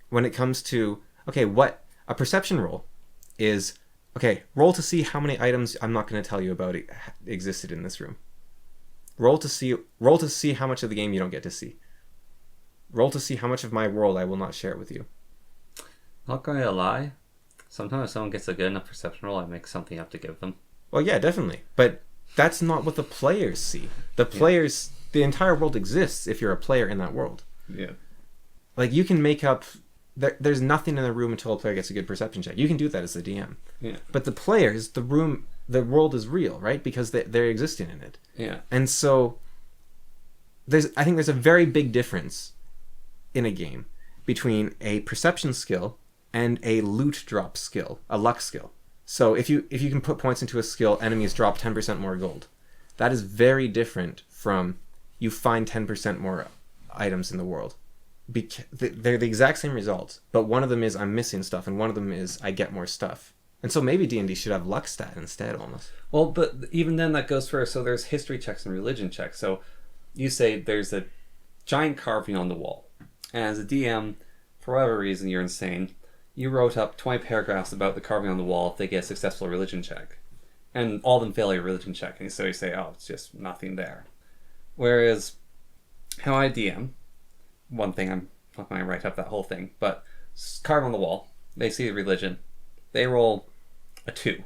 when it comes to, okay, what a perception roll is, okay, roll to see how many items I'm not going to tell you about existed in this room. Roll to see how much of the game you don't get to see. Roll to see how much of my world I will not share with you. Not gonna lie, sometimes if someone gets a good enough perception roll, I make something up to give them. Well, yeah, definitely. But that's not what the players see. The players, the entire world exists if you're a player in that world. Yeah. Like, you can make up... There's nothing in the room until a player gets a good perception check. You can do that as the DM. Yeah. But the players, the world is real, right? Because they're existing in it. Yeah. And so, I think there's a very big difference in a game between a perception skill and a loot drop skill, a luck skill. So if you can put points into a skill, enemies drop 10% more gold. That is very different from you find 10% more items in the world. They're the exact same results, but one of them is I'm missing stuff, and one of them is I get more stuff. And so maybe D&D should have luck stat instead, almost. Well, but even then that goes for, so there's history checks and religion checks. So you say there's a giant carving on the wall. And as a DM, for whatever reason you're insane, you wrote up 20 paragraphs about the carving on the wall if they get a successful religion check. And all of them fail a religion check. And so you say, oh, it's just nothing there. Whereas, how I DM, one thing, I'm not going to write up that whole thing, but carve on the wall, they see the religion, they roll a 2.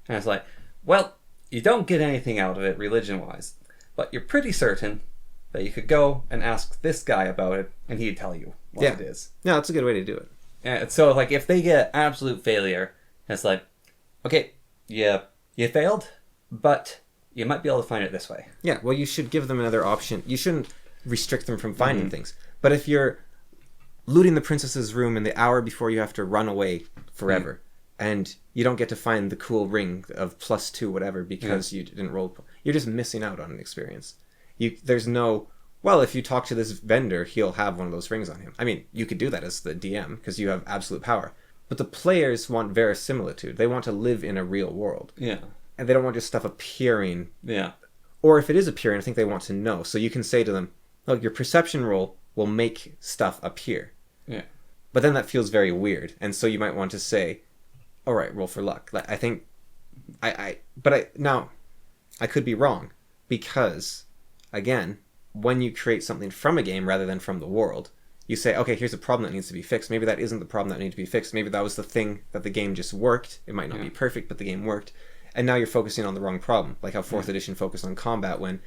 And it's like, well, you don't get anything out of it religion-wise, but you're pretty certain that you could go and ask this guy about it, and he'd tell you what it is. Yeah, that's a good way to do it. And so, like, if they get absolute failure, it's like, okay, you failed, but you might be able to find it this way. Yeah, well, you should give them another option. You shouldn't restrict them from finding things. But if you're looting the princess's room in the hour before you have to run away forever, and you don't get to find the cool ring of +2 whatever because you didn't roll, you're just missing out on an experience. There's no, well, if you talk to this vendor, he'll have one of those rings on him. I mean, you could do that as the DM because you have absolute power. But the players want verisimilitude. They want to live in a real world. Yeah. And they don't want just stuff appearing. Yeah. Or if it is appearing, I think they want to know. So you can say to them, look, your perception roll will make stuff appear. Yeah. But then that feels very weird, and so you might want to say, all right, roll for luck. I think now I could be wrong, because again, when you create something from a game rather than from the world, you say, okay, here's a problem that needs to be fixed. Maybe that isn't the problem that needs to be fixed. Maybe that was the thing that the game just worked. It might not be perfect, but the game worked. And now you're focusing on the wrong problem, like how 4th edition focused on combat, when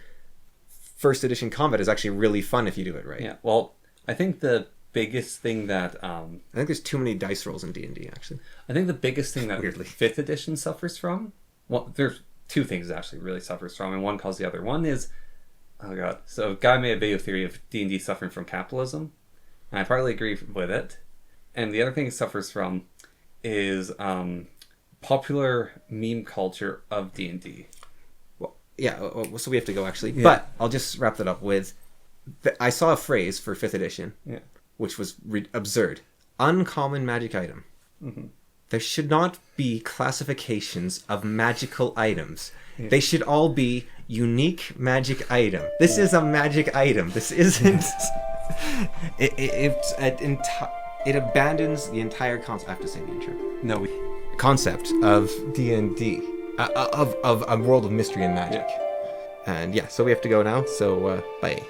1st edition combat is actually really fun if you do it right. Yeah, well, I think the biggest thing that... I think there's too many dice rolls in D&D, actually. I think the biggest thing that Weirdly. 5th edition suffers from... Well, there's 2 things it actually really suffers from, and one caused the other. One is... Oh god. So a guy made a video theory of D&D suffering from capitalism, and I partly agree with it. And the other thing it suffers from is popular meme culture of D&D. Well, yeah, so we have to go, actually. Yeah. But I'll just wrap that up with... I saw a phrase for 5th edition, which was absurd. Uncommon magic item. Mm-hmm. There should not be classifications of magical items. Yeah. They should all be unique magic item. This is a magic item. This isn't... It abandons the entire concept. I have to say the intro. No, concept of D&D, of a world of mystery and magic. Yeah. And yeah, so we have to go now. So bye.